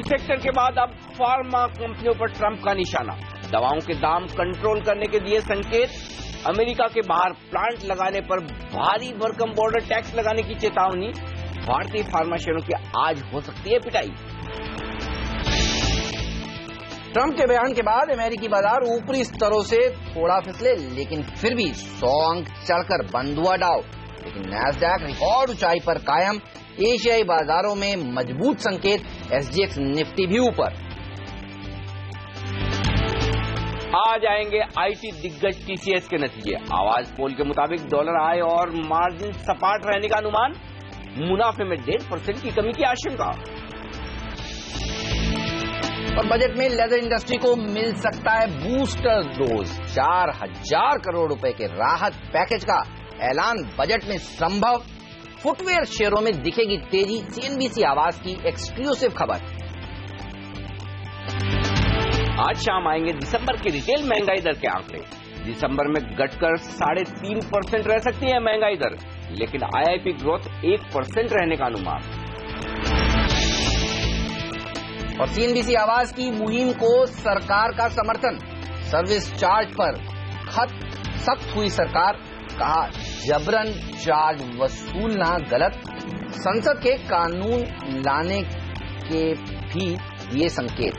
Sector के बाद अब फार्मा कंपनियों पर ट्रंप का निशाना। दवाओं के दाम कंट्रोल करने के दिए संकेत। अमेरिका के बाहर प्लांट लगाने पर भारी भरकम बॉर्डर टैक्स लगाने की चेतावनी। भारतीय फार्मा शेयरों की आज हो सकती है पिटाई। ट्रंप के बयान के बाद अमेरिकी बाजार ऊपरी स्तरों से थोड़ा फिसले, लेकिन फिर भी 100 अंक चढ़कर बंद हुआ डाउ। लेकिन नैस्डैक रिकॉर्ड ऊंचाई पर कायम। एशियाई बाजारों में मजबूत संकेत। एसजीएक्स निफ्टी भी ऊपर। आज आएंगे आईटी दिग्गज टीसीएस के नतीजे। आवाज पोल के मुताबिक डॉलर आय और मार्जिन सपाट रहने का अनुमान। मुनाफे में 1.5% की कमी की आशंका। और बजट में लेदर इंडस्ट्री को मिल सकता है बूस्टर डोज। 4000 करोड़ रुपए के राहत पैकेज का ऐलान बजट में संभव। फुटवेयर शेयरों में दिखेगी तेजी। सीएनबीसी आवाज की एक्सक्लूसिव खबर। आज शाम आएंगे दिसंबर के रिटेल महंगाई दर के आंकड़े। दिसंबर में घटकर 3.5% रह सकती है महंगाई दर, लेकिन आईआईपी ग्रोथ 1% रहने का अनुमान। और सीएनबीसी आवाज की मुहिम को सरकार का समर्थन। सर्विस चार्ज पर सख्त हुई सरकार। कहा जबरन चार्ज वसूलना गलत। संसद के कानून लाने के भी ये संकेत।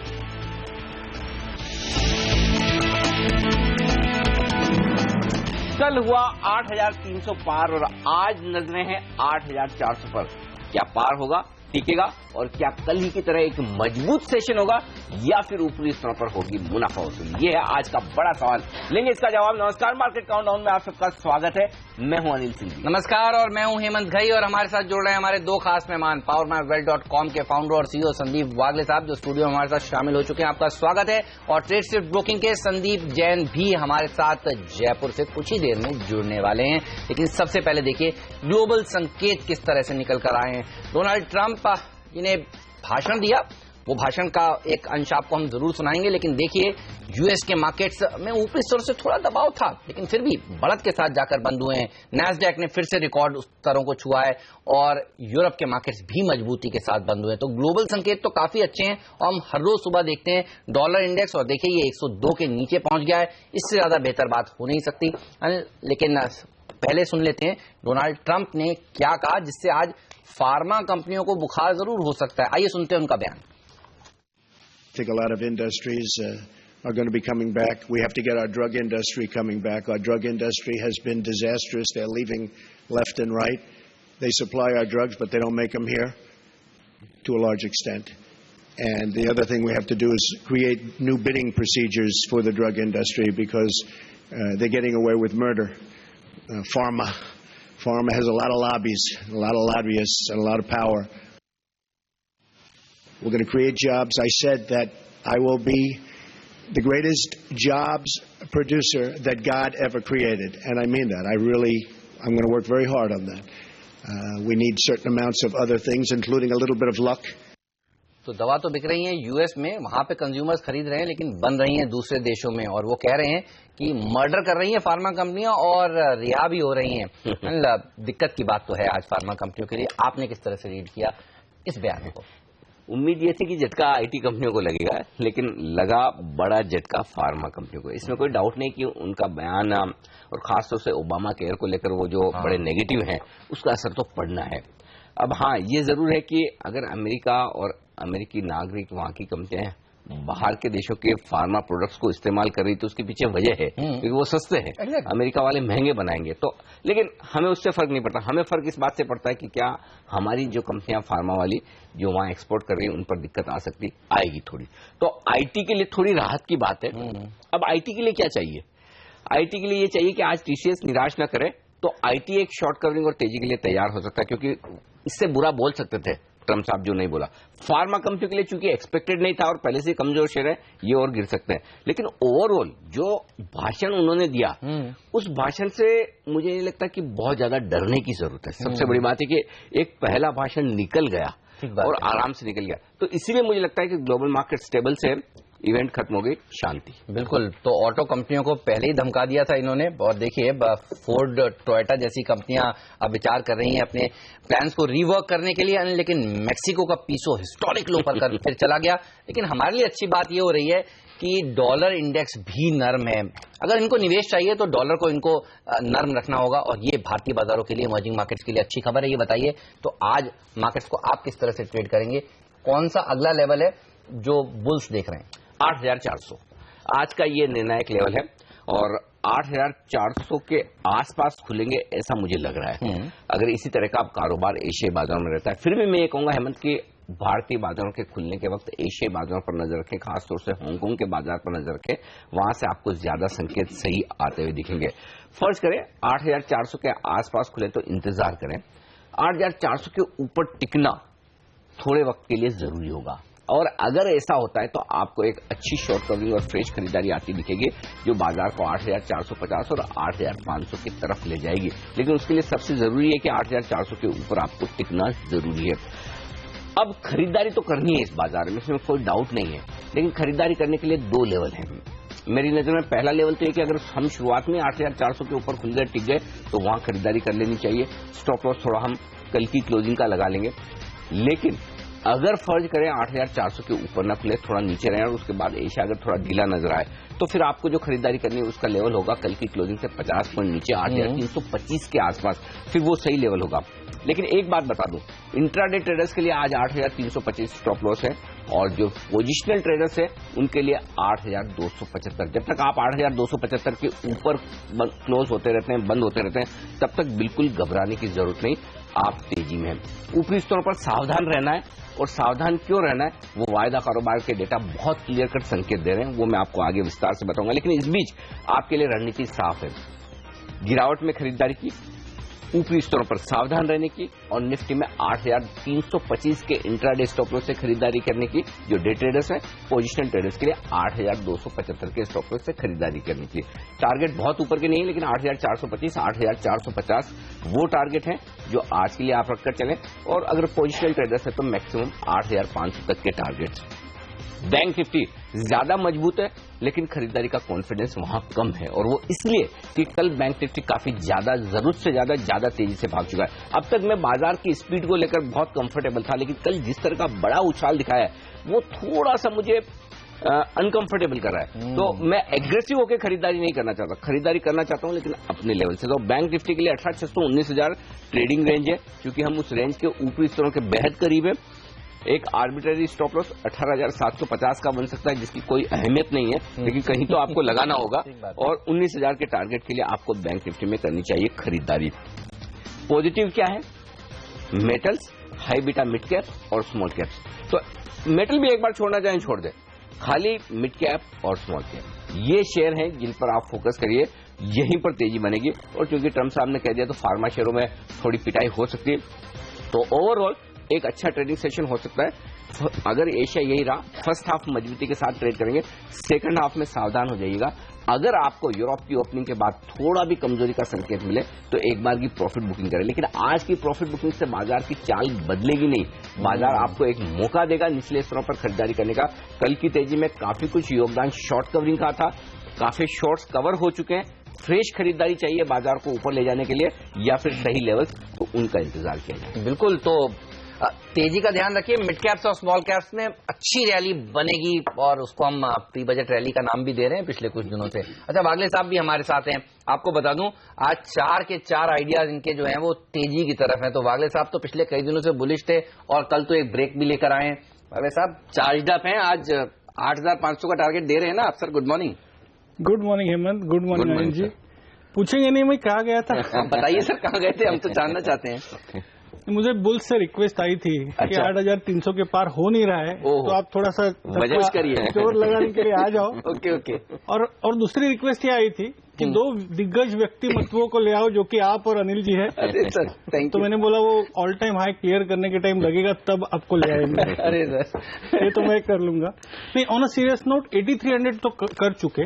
कल हुआ 8,300 पार और आज नजरें हैं 8,400 पर। क्या पार होगा, टिकेगा, और क्या कल ही की तरह एक मजबूत सेशन होगा या फिर ऊपरी स्तर पर होगी मुनाफा वसूली? ये है आज का बड़ा सवाल। लेंगे इसका जवाब। नमस्कार, मार्केट काउंटडाउन में आप सबका स्वागत है। मैं हूं अनिल सिंह। नमस्कार, और मैं हूं हेमंत घई, और हमारे साथ जुड़ रहे हैं हमारे दो खास मेहमान। PowerMyWealth.com के फाउंडर और सीईओ संदीप वागले साहब, जो स्टूडियो में हमारे साथ शामिल हो चुके हैं। आपका स्वागत है। और ट्रेड शिफ्ट ब्रोकिंग के संदीप जैन भी हमारे साथ जयपुर से कुछ ही देर में जुड़ने वाले हैं। लेकिन सबसे पहले देखिए ग्लोबल संकेत किस तरह से निकल कर आए हैं। डोनाल्ड ट्रंप जिन्हें भाषण दिया, वो भाषण का एक अंश आपको हम जरूर सुनाएंगे। लेकिन देखिए यूएस के मार्केट्स में ऊपरी स्तर से थोड़ा दबाव था, लेकिन फिर भी बढ़त के साथ जाकर बंद हुए हैं। नैस्डैक ने फिर से रिकॉर्ड स्तरों को छुआ है और यूरोप के मार्केट्स भी मजबूती के साथ बंद हुए हैं। तो ग्लोबल संकेत तो काफी अच्छे हैं और हम हर रोज सुबह देखते हैं डॉलर इंडेक्स, और देखिए ये 102 के नीचे पहुंच गया है। इससे ज्यादा बेहतर बात हो नहीं सकती। लेकिन पहले सुन लेते हैं डोनाल्ड ट्रंप ने क्या कहा, जिससे आज फार्मा कंपनियों को बुखार जरूर हो सकता है। आइए सुनते हैं उनका बयान। I think a lot of industries are going to be coming back. We have to get our drug industry coming back. Our drug industry has been disastrous. They're leaving left and right. They supply our drugs, but they don't make them here to a large extent. And the other thing we have to do is create new bidding procedures for the drug industry because they're getting away with murder. Pharma has a lot of lobbies, a lot of lobbyists, and a lot of power. We're going to create jobs. I said that I will be the greatest jobs producer that God ever created, and I mean that. I'm going to work very hard on that. We need certain amounts of other things, including a little bit of luck. तो दवा तो बिक रही है US में, वहां पे consumers खरीद रहे हैं, लेकिन बन रही हैं दूसरे देशों में। और वो कह रहे हैं कि मर्डर कर रही हैं फार्मा कंपनियां और रिहा भी हो रही हैं। दिक्कत की बात तो है आज फार्मा कंपनियों के लिए। आपने किस तरह से रीड किया इस बयान को? उम्मीद ये थी कि झटका आईटी कंपनियों को लगेगा, लेकिन लगा बड़ा झटका फार्मा कंपनियों को। इसमें कोई डाउट नहीं कि उनका बयान और खासतौर से ओबामा केयर को लेकर वो जो बड़े नेगेटिव हैं, उसका असर तो पड़ना है। अब हाँ, ये जरूर है कि अगर अमेरिका और अमेरिकी नागरिक, वहां की कंपनियां बाहर के देशों के फार्मा प्रोडक्ट्स को इस्तेमाल कर रही, तो उसके पीछे वजह है क्योंकि वो सस्ते हैं। अमेरिका वाले महंगे बनाएंगे तो, लेकिन हमें उससे फर्क नहीं पड़ता। हमें फर्क इस बात से पड़ता है कि क्या हमारी जो कंपनियां फार्मा वाली जो वहां एक्सपोर्ट कर रही है, उन पर दिक्कत आ सकती आएगी थोड़ी। तो आईटी के लिए थोड़ी राहत की बात है। अब आईटी के लिए क्या चाहिए? आईटी के लिए ये चाहिए कि आज टीसीएस निराश न करे, तो आईटी एक शॉर्ट कवरिंग और तेजी के लिए तैयार हो सकता है, क्योंकि इससे बुरा बोल सकते थे ट्रंप साहब जो नहीं बोला। फार्मा कंपनियों के लिए चूंकि एक्सपेक्टेड नहीं था और पहले से कमजोर शेयर है, ये और गिर सकते हैं। लेकिन ओवरऑल जो भाषण उन्होंने दिया, उस भाषण से मुझे ये लगता है कि बहुत ज्यादा डरने की जरूरत है। सबसे बड़ी बात है कि एक पहला भाषण निकल गया और आराम से निकल गया, तो इसीलिए मुझे लगता है कि ग्लोबल मार्केट स्टेबल से इवेंट खत्म हो गई, शांति। बिल्कुल, तो ऑटो कंपनियों को पहले ही धमका दिया था इन्होंने, और देखिए फोर्ड, टोयोटा जैसी कंपनियां अब विचार कर रही हैं अपने प्लान्स को रीवर्क करने के लिए, लेकिन मेक्सिको का पीसो हिस्टोरिक लो पर फिर चला गया। लेकिन हमारे लिए अच्छी बात ये हो रही है कि डॉलर इंडेक्स भी नर्म है। अगर इनको निवेश चाहिए तो डॉलर को इनको नर्म रखना होगा, और ये भारतीय बाजारों के लिए, इमर्जिंग मार्केट्स के लिए अच्छी खबर है। ये बताइए, तो आज मार्केट्स को आप किस तरह से ट्रेड करेंगे? कौन सा अगला लेवल है जो बुल्स देख रहे हैं? 8,400 आज का ये निर्णायक लेवल है, और 8,400 के आसपास खुलेंगे ऐसा मुझे लग रहा है। अगर इसी तरह का कारोबार एशियाई बाजारों में रहता है। फिर भी मैं ये कहूंगा हेमंत कि भारतीय बाजारों के खुलने के वक्त एशियाई बाजारों पर नजर रखें, खासतौर से हांगकांग के बाजार पर नजर रखें, वहां से आपको ज्यादा संकेत सही आते हुए दिखेंगे। फर्ज करें 8,400 के आसपास खुले तो इंतजार करें। 8,400 के ऊपर टिकना थोड़े वक्त के लिए जरूरी होगा, और अगर ऐसा होता है तो आपको एक अच्छी शॉर्ट कवरिंग और फ्रेश खरीदारी आती दिखेगी, जो बाजार को 8,450 और 8,500 की तरफ ले जाएगी। लेकिन उसके लिए सबसे जरूरी है कि 8,400 के ऊपर आपको टिकना जरूरी है। अब खरीदारी तो करनी है इस बाजार में, इसमें कोई डाउट नहीं है, लेकिन खरीदारी करने के लिए दो लेवल हैं मेरी नजर में। पहला लेवल तो ये कि अगर हम शुरुआत में 8,400 के ऊपर खुल गए, टिक गए, तो वहां खरीदारी कर लेनी चाहिए। स्टॉप लॉस थोड़ा हम कल की क्लोजिंग का लगा लेंगे। लेकिन अगर फर्ज करें 8,400 के ऊपर ना खुले, थोड़ा नीचे रहे और उसके बाद एशिया अगर थोड़ा ढीला नजर आए, तो फिर आपको जो खरीदारी करनी है उसका लेवल होगा कल की क्लोजिंग से 50 पॉइंट नीचे, 8,325 के आसपास, फिर वो सही लेवल होगा। लेकिन एक बात बता दूं, इंट्राडे ट्रेडर्स के लिए आज 8,325 स्टॉप लॉस है, और जो पोजिशनल ट्रेडर्स है उनके लिए 8,275। जब तक आप 8,275 के ऊपर क्लोज होते रहते हैं, बंद होते रहते हैं, तब तक बिल्कुल घबराने की जरूरत नहीं, आप तेजी में हैं। ऊपरी स्तरों पर सावधान रहना है, और सावधान क्यों रहना है वो वायदा कारोबार के डेटा बहुत क्लियर कट संकेत दे रहे हैं, वो मैं आपको आगे विस्तार से बताऊंगा। लेकिन इस बीच आपके लिए रणनीति साफ है, गिरावट में खरीदारी की, ऊपरी स्तरों पर सावधान रहने की, और निफ्टी में 8,325 के इंट्राडे स्टॉप लॉस से खरीदारी करने की, जो डे ट्रेडर्स हैं। पोजिशनल ट्रेडर्स के लिए 8,275 के स्टॉप लॉस से खरीदारी करने की। टारगेट बहुत ऊपर के नहीं है, लेकिन 8,425, 8,450 वो टारगेट है जो आज के लिए आप रखकर चलें, और अगर पोजिशनल ट्रेडर्स है तो मैक्सिमम 8,500 तक के टारगेट। बैंक निफ्टी ज्यादा मजबूत है, लेकिन खरीदारी का कॉन्फिडेंस वहां कम है, और वो इसलिए कि कल बैंक निफ्टी काफी ज्यादा, जरूरत से ज्यादा तेजी से भाग चुका है। अब तक मैं बाजार की स्पीड को लेकर बहुत कंफर्टेबल था, लेकिन कल जिस तरह का बड़ा उछाल दिखाया है वो थोड़ा सा मुझे अनकंफर्टेबल कर रहा है। तो मैं एग्रेसिव होकर खरीदारी नहीं करना चाहता, खरीदारी करना चाहता हूं लेकिन अपने लेवल से। तो बैंक निफ्टी के लिए 18,600 19,000 ट्रेडिंग रेंज है, क्योंकि हम उस रेंज के ऊपरी स्तरों के बेहद करीब है। एक आर्बिट्ररी स्टॉप लॉस 18,750 का बन सकता है, जिसकी कोई अहमियत नहीं है, लेकिन कहीं तो आपको लगाना होगा, और 19,000 के टारगेट के लिए आपको बैंक निफ्टी में करनी चाहिए खरीदारी। पॉजिटिव क्या है? Metals, high beta mid cap और स्मॉल कैप्स। तो मेटल भी एक बार छोड़ना चाहें छोड़ दे, खाली मिड कैप और स्मॉल कैप ये शेयर हैं जिन पर आप फोकस करिए, यहीं पर तेजी बनेगी। और क्योंकि ट्रम्प साहब ने कह दिया तो फार्मा शेयरों में थोड़ी पिटाई हो सकती है। तो ओवरऑल एक अच्छा ट्रेडिंग सेशन हो सकता है अगर एशिया यही रहा। फर्स्ट हाफ मजबूती के साथ ट्रेड करेंगे, सेकंड हाफ में सावधान हो जाइएगा। अगर आपको यूरोप की ओपनिंग के बाद थोड़ा भी कमजोरी का संकेत मिले तो एक बार की प्रॉफिट बुकिंग करें, लेकिन आज की प्रॉफिट बुकिंग से बाजार की चाल बदलेगी नहीं। बाजार आपको एक मौका देगा निचले स्तरों पर खरीदारी करने का। कल की तेजी में काफी कुछ योगदान शॉर्ट कवरिंग का था, काफी शॉर्ट्स कवर हो चुके हैं। फ्रेश खरीदारी चाहिए बाजार को ऊपर ले जाने के लिए, या फिर सही लेवल्स, तो उनका इंतजार किया जाए। बिल्कुल, तो तेजी का ध्यान रखिए। मिड कैप्स और स्मॉल कैप्स में अच्छी रैली बनेगी, और उसको हम प्री बजट रैली का नाम भी दे रहे हैं पिछले कुछ दिनों से। अच्छा, वागले साहब भी हमारे साथ हैं। आपको बता दूं, आज 4 के 4 आइडियाज इनके जो हैं वो तेजी की तरफ हैं। तो वागले साहब तो पिछले कई दिनों से बुलिश थे, और कल तो एक ब्रेक भी लेकर आए हैं। वागले साहब चार्ज अप हैं, आज 8,500 का टारगेट दे रहे हैं ना आप? Sir good morning. Good morning Hemant, good morning Anil ji. पूछेंगे नहीं मैं कहाँ गया था? बताइए सर, कहाँ गए थे, हम तो जानना चाहते हैं। मुझे बुल्स से रिक्वेस्ट आई थी कि 8,300 के पार हो नहीं रहा है, तो आप थोड़ा सा जोर लगाने के लिए आ जाओ। ओके। और दूसरी रिक्वेस्ट ये आई थी कि 2 दिग्गज व्यक्तिमत्वों को ले आओ, जो कि आप और अनिल जी है। सर थैंक तो मैंने बोला वो ऑल टाइम हाई क्लियर करने के टाइम लगेगा तब आपको ले आएंगे। अरे सर, ये तो मैं कर लूंगा। नहीं, ऑन अ सीरियस नोट 8,300 तो कर चुके।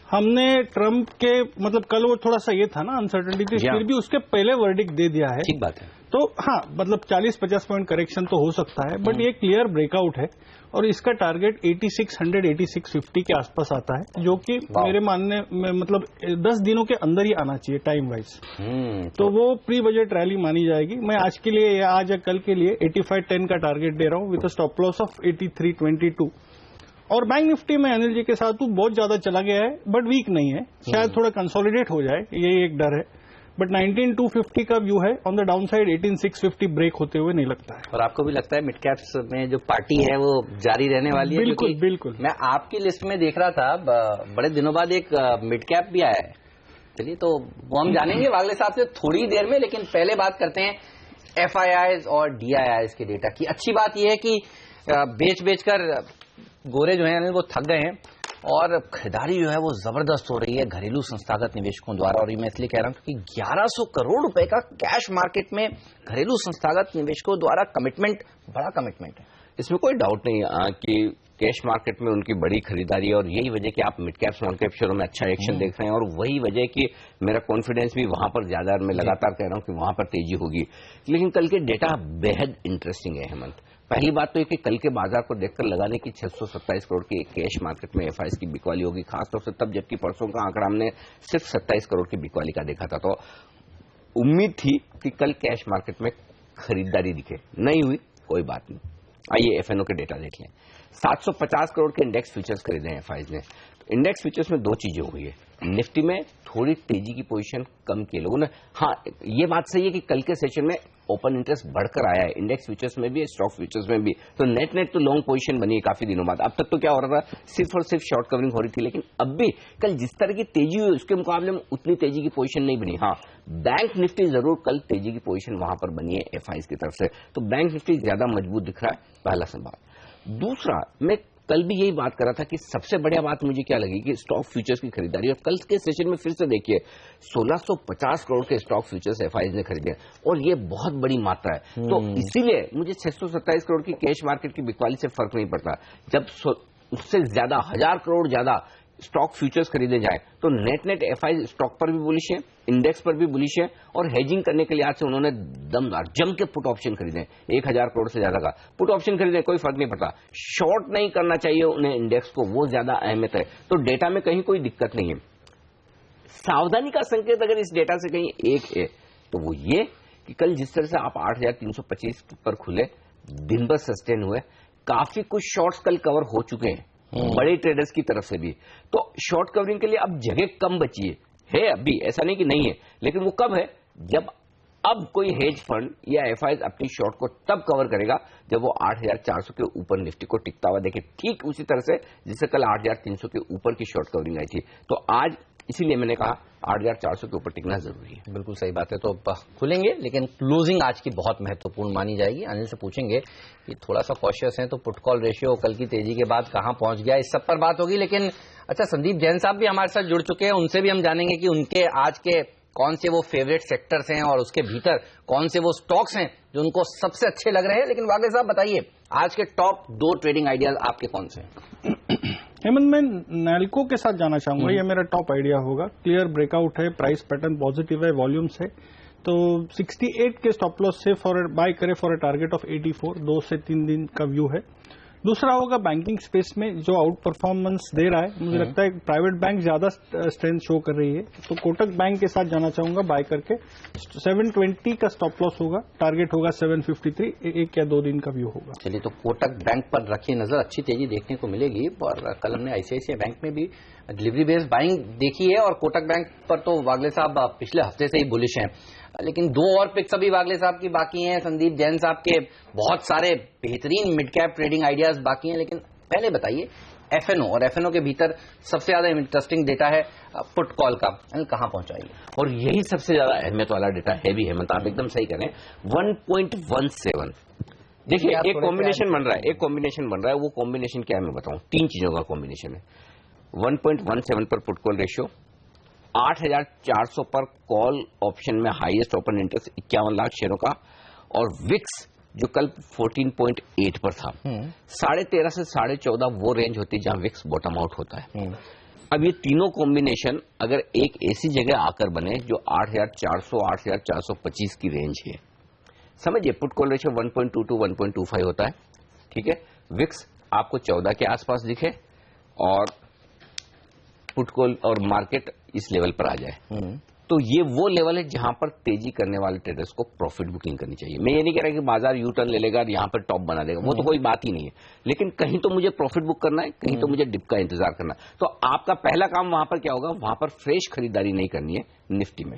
हमने ट्रम्प के मतलब कल वो थोड़ा सा ये था ना अनसर्टेनिटी, फिर भी उसके पहले वर्डिक्ट दे दिया है। ठीक बात है। तो हाँ, मतलब 40-50 पॉइंट करेक्शन तो हो सकता है, बट ये क्लियर ब्रेकआउट है और इसका टारगेट 8600 8650 के आसपास आता है, जो कि मेरे मानने में मतलब 10 दिनों के अंदर ही आना चाहिए टाइम वाइज। तो वो प्री बजट रैली मानी जाएगी। मैं आज के लिए या आज या कल के लिए 8510 का टारगेट दे रहा हूँ विद स्टॉप लॉस ऑफ 8322। और बैंक निफ्टी में अनिल जी के साथ बहुत ज्यादा चला गया है, बट वीक नहीं है, शायद थोड़ा कंसोलिडेट हो जाए, यही एक डर है। बट 19250 का व्यू है, on the down side 18650 break होते हुए नहीं लगता है। और आपको भी लगता है मिड कैप्स में जो पार्टी है वो जारी रहने वाली है? बिल्कुल बिल्कुल। मैं आपकी लिस्ट में देख रहा था, बड़े दिनों बाद एक मिड कैप भी आया है। चलिए, तो वो हम जानेंगे वागले साहब से थोड़ी देर में, लेकिन पहले बात करते हैं FIIs और DIIs के डेटा की। अच्छी बात यह है कि बेच कर गोरे जो हैं वो थक गए हैं और खरीदारी जो है वो जबरदस्त हो रही है घरेलू संस्थागत निवेशकों द्वारा। और ये मैं इसलिए कह रहा हूं क्योंकि 1100 करोड़ रुपए का कैश मार्केट में घरेलू संस्थागत निवेशकों द्वारा कमिटमेंट, बड़ा कमिटमेंट है, इसमें कोई डाउट नहीं कि कैश मार्केट में उनकी बड़ी खरीदारी है। और यही वजह कि आप मिड कैप स्मॉल कैप शेयरों में अच्छा एक्शन देख रहे हैं, और वही वजह कि मेरा कॉन्फिडेंस भी वहां पर ज्यादा, मैं लगातार कह रहा हूं कि वहां पर तेजी होगी। लेकिन कल के डेटा बेहद इंटरेस्टिंग है हेमंत। पहली बात तो ये कि कल के बाजार को देखकर लगाने की 627 करोड़ की कैश मार्केट में FIs की बिकवाली होगी, खासतौर से तब जबकि परसों का आंकड़ा हमने सिर्फ 27 करोड़ की बिकवाली का देखा था। तो उम्मीद थी कि कल कैश मार्केट में खरीदारी दिखे, नहीं हुई, कोई बात नहीं। आइए FNO के डेटा देख लें। 750 करोड़ के इंडेक्स फ्यूचर्स खरीदे हैं FIs ने। तो इंडेक्स फ्यूचर्स में दो चीजें हुई है, निफ्टी में थोड़ी तेजी की पोजीशन कम की लोगों ने। हाँ, ये बात सही है कि कल के सेशन में ओपन इंटरेस्ट बढ़कर आया है, इंडेक्स फ्यूचर्स में भी, स्टॉक फ्यूचर्स में भी। तो नेट तो लॉन्ग पोजीशन बनी है काफी दिनों बाद। अब तक तो क्या हो रहा था, सिर्फ और सिर्फ शॉर्ट कवरिंग हो रही थी, लेकिन अब भी कल जिस तरह की तेजी हुई उसके मुकाबले में उतनी तेजी की पोजीशन नहीं बनी। हाँ, बैंक निफ्टी जरूर कल तेजी की पोजीशन वहां पर बनी है FIs की तरफ से, तो बैंक निफ्टी ज्यादा मजबूत दिख रहा है, पहला संभाव। दूसरा, मैं कल भी यही बात कर रहा था कि सबसे बढ़िया बात मुझे क्या लगी कि स्टॉक फ्यूचर्स की खरीदारी। और कल के सेशन में फिर से देखिए 1650 करोड़ के स्टॉक फ्यूचर्स FIs ने खरीदे, और ये बहुत बड़ी मात्रा है। तो इसीलिए मुझे 627 करोड़ की कैश मार्केट की बिकवाली से फर्क नहीं पड़ता। जब उससे ज्यादा 1000 करोड़ ज्यादा स्टॉक फ्यूचर्स खरीदे जाए तो नेट FIs स्टॉक पर भी बुलिश है, इंडेक्स पर भी बुलिश है, और हेजिंग करने के लिए आज से उन्होंने दमदार जम के पुट ऑप्शन खरीदे, 1000 करोड़ से ज्यादा का पुट ऑप्शन खरीदे। कोई फर्क नहीं पड़ता, शॉर्ट नहीं करना चाहिए उन्हें इंडेक्स को, वो ज्यादा अहमियत है। तो डेटा में कहीं कोई दिक्कत नहीं है। सावधानी का संकेत अगर इस डेटा से कहीं एक है तो वो ये कि कल जिस तरह से आप 8325 पर खुले, दिन भर सस्टेन हुए, काफी कुछ शॉर्ट्स कल कवर हो चुके हैं बड़े ट्रेडर्स की तरफ से भी। तो शॉर्ट कवरिंग के लिए अब जगह कम बची है अभी, ऐसा नहीं कि नहीं है, लेकिन वो कब है, जब अब कोई हेज फंड या FIs अपनी शॉर्ट को तब कवर करेगा जब वो 8400 के ऊपर निफ्टी को टिकता हुआ देखे, ठीक उसी तरह से जिससे कल 8300 के ऊपर की शॉर्ट कवरिंग आई थी। तो आज इसीलिए मैंने कहा 8400 के ऊपर टिकना जरूरी है। बिल्कुल सही बात है। तो खुलेंगे, लेकिन क्लोजिंग आज की बहुत महत्वपूर्ण मानी जाएगी। अनिल से पूछेंगे कि थोड़ा सा कॉशियस है तो पुट कॉल रेशियो कल की तेजी के बाद कहां पहुंच गया, इस सब पर बात होगी। लेकिन अच्छा, संदीप जैन साहब भी हमारे साथ जुड़ चुके हैं, उनसे भी हम जानेंगे कि उनके आज के कौन से वो फेवरेट सेक्टर्स हैं और उसके भीतर कौन से वो स्टॉक्स हैं जो उनको सबसे अच्छे लग रहे हैं। लेकिन वागले साहब बताइए, आज के टॉप 2 ट्रेडिंग आइडियाज आपके कौन से हैं? हेमंत, मैं नैल्को के साथ जाना चाहूंगा, ये मेरा टॉप आइडिया होगा। क्लियर ब्रेकआउट है, प्राइस पैटर्न पॉजिटिव है, वॉल्यूम्स है, तो 68 के स्टॉप लॉस से बाय करे फॉर अ टारगेट ऑफ 84, 2 से 3 दिन का व्यू है। दूसरा होगा बैंकिंग स्पेस में जो आउट परफॉर्मेंस दे रहा है, मुझे लगता है प्राइवेट बैंक ज्यादा स्ट्रेंथ शो कर रही है, तो कोटक बैंक के साथ जाना चाहूंगा बाय करके। 720 का स्टॉप लॉस होगा, टारगेट होगा 753, 1 या 2 दिन का व्यू होगा। चलिए, तो कोटक बैंक पर रखिए नजर, अच्छी तेजी देखने को मिलेगी। और कल हमने ICICI बैंक में भी डिलीवरी बेस्ड बाइंग देखी है, और कोटक बैंक पर तो वागले साहब पिछले हफ्ते से ही बुलिश हैं। लेकिन 2 और पिक्स अभी वागले साहब की बाकी हैं, संदीप जैन साहब के बहुत सारे बेहतरीन मिड कैप ट्रेडिंग आइडियाज बाकी हैं। लेकिन पहले बताइए FNO, और FNO के भीतर सबसे ज्यादा इंटरेस्टिंग डेटा है पुट कॉल का, कहां पहुंचाइए? और यही सबसे ज्यादा अहमियत वाला डेटा है भी, हेमंत आप एकदम सही करें, 1.17। देखिए, एक कॉम्बिनेशन बन रहा है, वो कॉम्बिनेशन क्या है मैं बताऊं, 3 चीजों का कॉम्बिनेशन है। 1.17 पर पुट कॉल रेशियो, 8400 पर कॉल ऑप्शन में हाईएस्ट ओपन इंटरेस्ट 51 लाख शेयरों का, और विक्स जो कल 14.8 पर था, 13.5 से 14.5 वो रेंज होती है जहां विक्स बॉटम आउट होता है। अब ये तीनों कॉम्बिनेशन अगर एक ऐसी जगह आकर बने जो 8400 8425 की रेंज है, समझिए पुट कॉल रेशियो 1.2 to 1.25 होता है, ठीक है। विक्स आपको 14 के आसपास दिखे और पुट कॉल और मार्केट इस लेवल पर आ जाए, तो ये वो लेवल है जहां पर तेजी करने वाले ट्रेडर्स को प्रॉफिट बुकिंग करनी चाहिए। मैं ये नहीं कह रहा कि बाजार यू टर्न ले लेगा और यहां पर टॉप बना देगा, वो तो कोई बात ही नहीं है, लेकिन कहीं तो मुझे प्रॉफिट बुक करना है, कहीं तो मुझे डिप का इंतजार करना है। तो आपका पहला काम वहां पर क्या होगा, वहां पर फ्रेश खरीदारी नहीं करनी है निफ्टी में।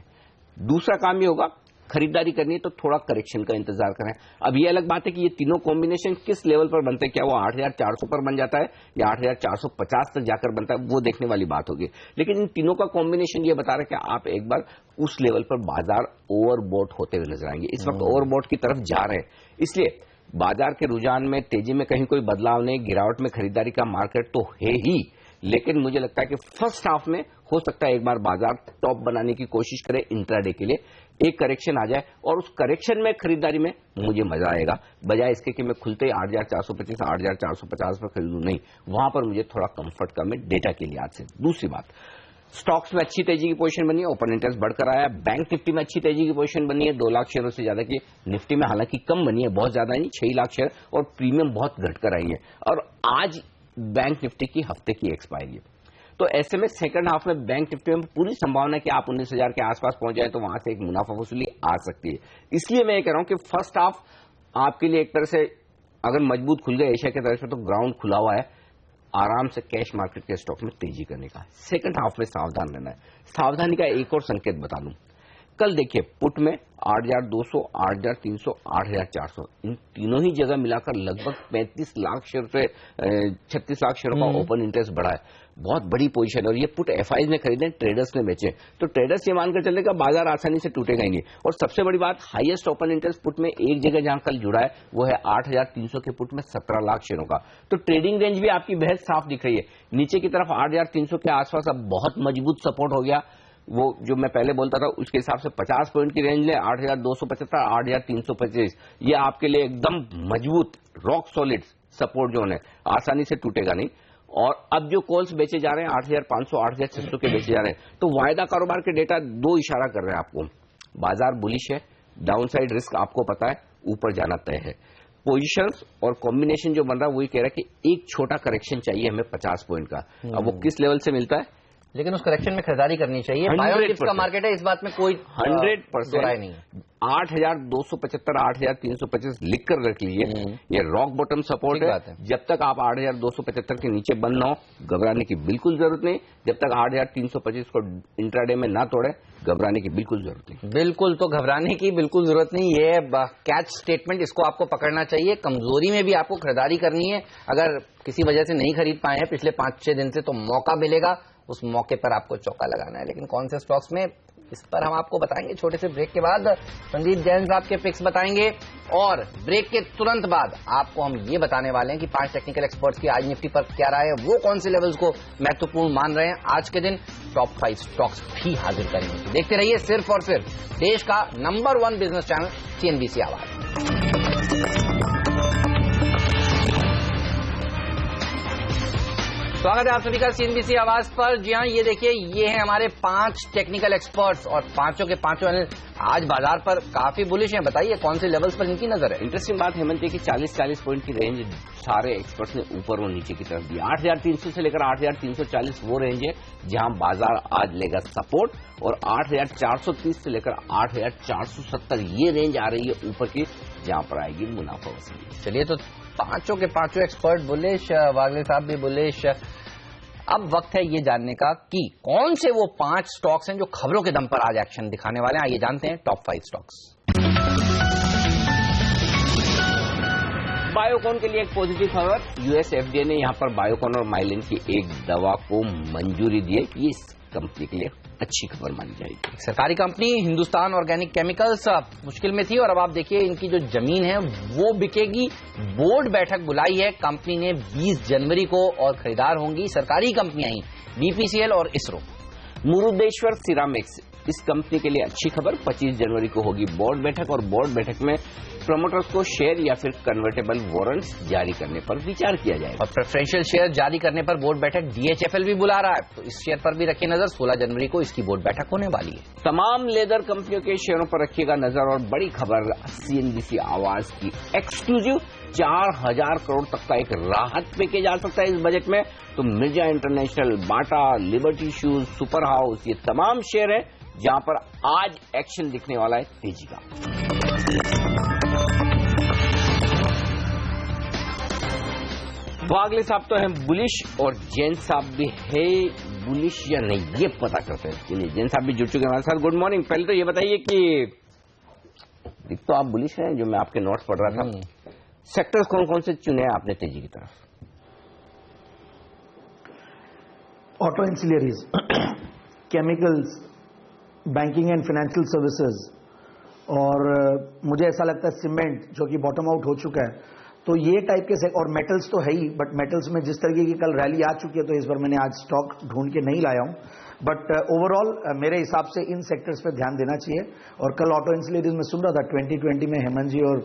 दूसरा काम ये होगा, खरीदारी करनी है तो थोड़ा करेक्शन का इंतजार करें। अब ये अलग बात है कि ये तीनों कॉम्बिनेशन किस लेवल पर बनते हैं, क्या वो 8400 पर बन जाता है या 8450 तक जाकर बनता है, वो देखने वाली बात होगी। लेकिन इन तीनों का कॉम्बिनेशन ये बता रहा है कि आप एक बार उस लेवल पर बाजार ओवरबॉट होते हुए नजर आएंगे। इस वक्त ओवरबॉट की तरफ जा रहे हैं, इसलिए बाजार के रुझान में तेजी में कहीं कोई बदलाव नहीं, गिरावट में खरीदारी का मार्केट तो है ही, लेकिन मुझे लगता है कि फर्स्ट हाफ में हो सकता है एक बार बाजार टॉप बनाने की कोशिश करे इंट्राडे के लिए, एक करेक्शन आ जाए और उस करेक्शन में खरीदारी में मुझे मजा आएगा, बजाय इसके कि मैं खुलते ही 8425 8450 पर खरीदूं। नहीं, वहां पर मुझे थोड़ा कंफर्ट कम है डेटा के लिहाज से। दूसरी बात, स्टॉक्स में अच्छी तेजी की पोजीशन बनी है, ओपन इंटरेस्ट बढ़कर आया, बैंक निफ्टी में अच्छी तेजी की पोजीशन बनी है, 2 लाख शेयरों से ज्यादा की। निफ्टी में हालांकि कम बनी है, बहुत ज्यादा नहीं, 6 लाख शेयर, और प्रीमियम बहुत घटकर आई है। और आज बैंक निफ्टी की हफ्ते की एक्सपायरी है, तो ऐसे में सेकंड हाफ में बैंक निफ्टी में पूरी संभावना है कि आप 19,000 के आसपास पहुंच जाए, तो वहां से एक मुनाफा वसूली आ सकती है। इसलिए मैं ये कह रहा हूं कि फर्स्ट हाफ आपके लिए एक तरह से अगर मजबूत खुल गए एशिया के तरफ से, तो ग्राउंड खुला हुआ है आराम से कैश मार्केट के स्टॉक में तेजी करने का। सेकंड हाफ में सावधान रहना है। सावधानी का एक और संकेत बता दूं, कल देखिए पुट में 8,200, 8,300, 8,400, इन तीनों ही जगह मिलाकर लगभग 35 लाख शेयर से 36 लाख शेयरों का ओपन इंटरेस्ट बढ़ा है। बहुत बड़ी पोजीशन है, और ये पुट एफआईज ने खरीदे, ट्रेडर्स ने बेचे, तो ट्रेडर्स ये मानकर चले का बाजार आसानी से टूटेगा ही नहीं। और सबसे बड़ी बात, हाईएस्ट ओपन इंटरेस्ट पुट में एक जगह जहां कल जुड़ा है वो है 8,300 के पुट में 17 लाख शेयरों का। तो ट्रेडिंग रेंज भी आपकी बेहद साफ दिख रही है। नीचे की तरफ 8,300 के आसपास अब बहुत मजबूत सपोर्ट हो गया, वो जो मैं पहले बोलता था उसके हिसाब से 50 पॉइंट की रेंज ले, 8,275, 8,325, ये आपके लिए एकदम मजबूत रॉक सॉलिड सपोर्ट जोन है, आसानी से टूटेगा नहीं। और अब जो कॉल्स बेचे जा रहे हैं 8,500, 8,600 के बेचे जा रहे हैं, तो वायदा कारोबार के डेटा 2 इशारा कर रहे हैं आपको, बाजार बुलिश है, डाउनसाइड रिस्क आपको पता है, ऊपर जाना तय है। पोजीशंस और कॉम्बिनेशन जो बन रहा है वही कह रहा है कि एक छोटा करेक्शन चाहिए हमें 50 पॉइंट का। अब वो किस लेवल से मिलता है, लेकिन उस करेक्शन में खरीदारी करनी चाहिए। बायोटिप्स का मार्केट है, इस बात में कोई 100% राय नहीं है। 8,275, 8,325 लिख कर रख लीजिए, ये रॉक बॉटम सपोर्ट है। जब तक आप 8,275 के नीचे बंद ना हो, घबराने की बिल्कुल जरूरत नहीं। जब तक 8,325 को इंट्राडे में ना तोड़े, घबराने की बिल्कुल जरूरत नहीं। बिल्कुल, तो घबराने की बिल्कुल जरूरत नहीं, ये कैच स्टेटमेंट, इसको आपको पकड़ना चाहिए। कमजोरी में भी आपको खरीदारी करनी है, अगर किसी वजह से नहीं खरीद पाए हैं पिछले 5-6 दिन से, तो मौका मिलेगा, उस मौके पर आपको चौका लगाना है। लेकिन कौन से स्टॉक्स में, इस पर हम आपको बताएंगे छोटे से ब्रेक के बाद। संदीप जैन साहब के पिक्स बताएंगे, और ब्रेक के तुरंत बाद आपको हम ये बताने वाले हैं कि 5 टेक्निकल एक्सपर्ट्स की आज निफ्टी पर क्या राय है, वो कौन से लेवल्स को महत्वपूर्ण मान रहे हैं। आज के दिन टॉप 5 स्टॉक्स भी हाजिर करेंगे। देखते रहिए सिर्फ और सिर्फ देश का नंबर 1 बिजनेस चैनल सीएनबीसी आवाज। स्वागत है आप सभी का सीएनबीसी आवाज पर। जी हाँ, ये देखिए, ये हैं हमारे 5 टेक्निकल एक्सपर्ट्स, और पांचों के पांचों आज बाजार पर काफी बुलिश हैं। बताइए कौन से लेवल्स पर इनकी नजर है। इंटरेस्टिंग बात हेमंत है कि 40-40 पॉइंट की रेंज सारे एक्सपर्ट्स ने ऊपर और नीचे की तरफ दी। 8,300 से लेकर 8,340 वो रेंज है जहां बाजार आज लेगा सपोर्ट, और 8,430 से लेकर 8,470 ये रेंज आ रही है ऊपर की, जहां पर आएगी मुनाफा वसूली। चलिए, तो पांचों के पांचों एक्सपर्ट बुलिश, वागले साहब भी बुलिश। अब वक्त है ये जानने का कि कौन से वो 5 स्टॉक्स हैं जो खबरों के दम पर आज एक्शन दिखाने वाले हैं। आइए जानते हैं टॉप 5 स्टॉक्स। बायोकॉन के लिए एक पॉजिटिव खबर, यूएस एफडीए ने यहां पर बायोकॉन और माइलिन की एक दवा को मंजूरी दी है। ये इस कंपनी के लिए अच्छी खबर मानी जाएगी। सरकारी कंपनी हिंदुस्तान ऑर्गेनिक केमिकल्स मुश्किल में थी, और अब आप देखिए इनकी जो जमीन है वो बिकेगी। बोर्ड बैठक बुलाई है कंपनी ने 20 जनवरी को, और खरीदार होंगी सरकारी कंपनियां ही, बीपीसीएल और इसरो। मुरुदेश्वर सिरामिक्स, इस कंपनी के लिए अच्छी खबर, 25 जनवरी को होगी बोर्ड बैठक और बोर्ड बैठक में प्रमोटर्स को शेयर या फिर कन्वर्टेबल वारंट्स जारी करने पर विचार किया जाएगा। और प्रेफरेंशियल शेयर जारी करने पर बोर्ड बैठक DHFL भी बुला रहा है, तो इस शेयर पर भी रखिए नजर। 16 जनवरी को इसकी बोर्ड बैठक होने वाली है। तमाम लेदर कंपनियों के शेयरों पर रखिएगा नजर। और बड़ी खबर CNBC आवाज की एक्सक्लूसिव, 4000 करोड़ तक का एक राहत पैकेज आ सकता है इस बजट में। तो मिर्जा इंटरनेशनल, बाटा, लिबर्टी शूज, सुपर हाउस, ये तमाम शेयर है जहां पर आज एक्शन दिखने वाला है तेजी का। वागले साहब तो हैं बुलिश और जैन साहब भी है बुलिश या नहीं, ये पता करते हैं। चलिए, जैन साहब भी जुड़ चुके हैं हमारे साथ। Good morning. पहले तो ये बताइए कि दिख तो आप बुलिश हैं, जो मैं आपके नोट्स पढ़ रहा था। सेक्टर्स कौन कौन से चुने हैं आपने तेजी की तरफ? Auto ancillaries, chemicals, banking and financial services, और मुझे ऐसा लगता है सीमेंट जो कि बॉटम आउट हो चुका है, तो ये टाइप के और मेटल्स तो है ही, बट मेटल्स में जिस तरीके की कल रैली आ चुकी है तो इस बार मैंने आज स्टॉक ढूंढ के नहीं लाया हूं, बट ओवरऑल मेरे हिसाब से इन सेक्टर्स पे ध्यान देना चाहिए। और कल ऑटो इंसिलरीज में सुन रहा था 2020 में हेमंत जी और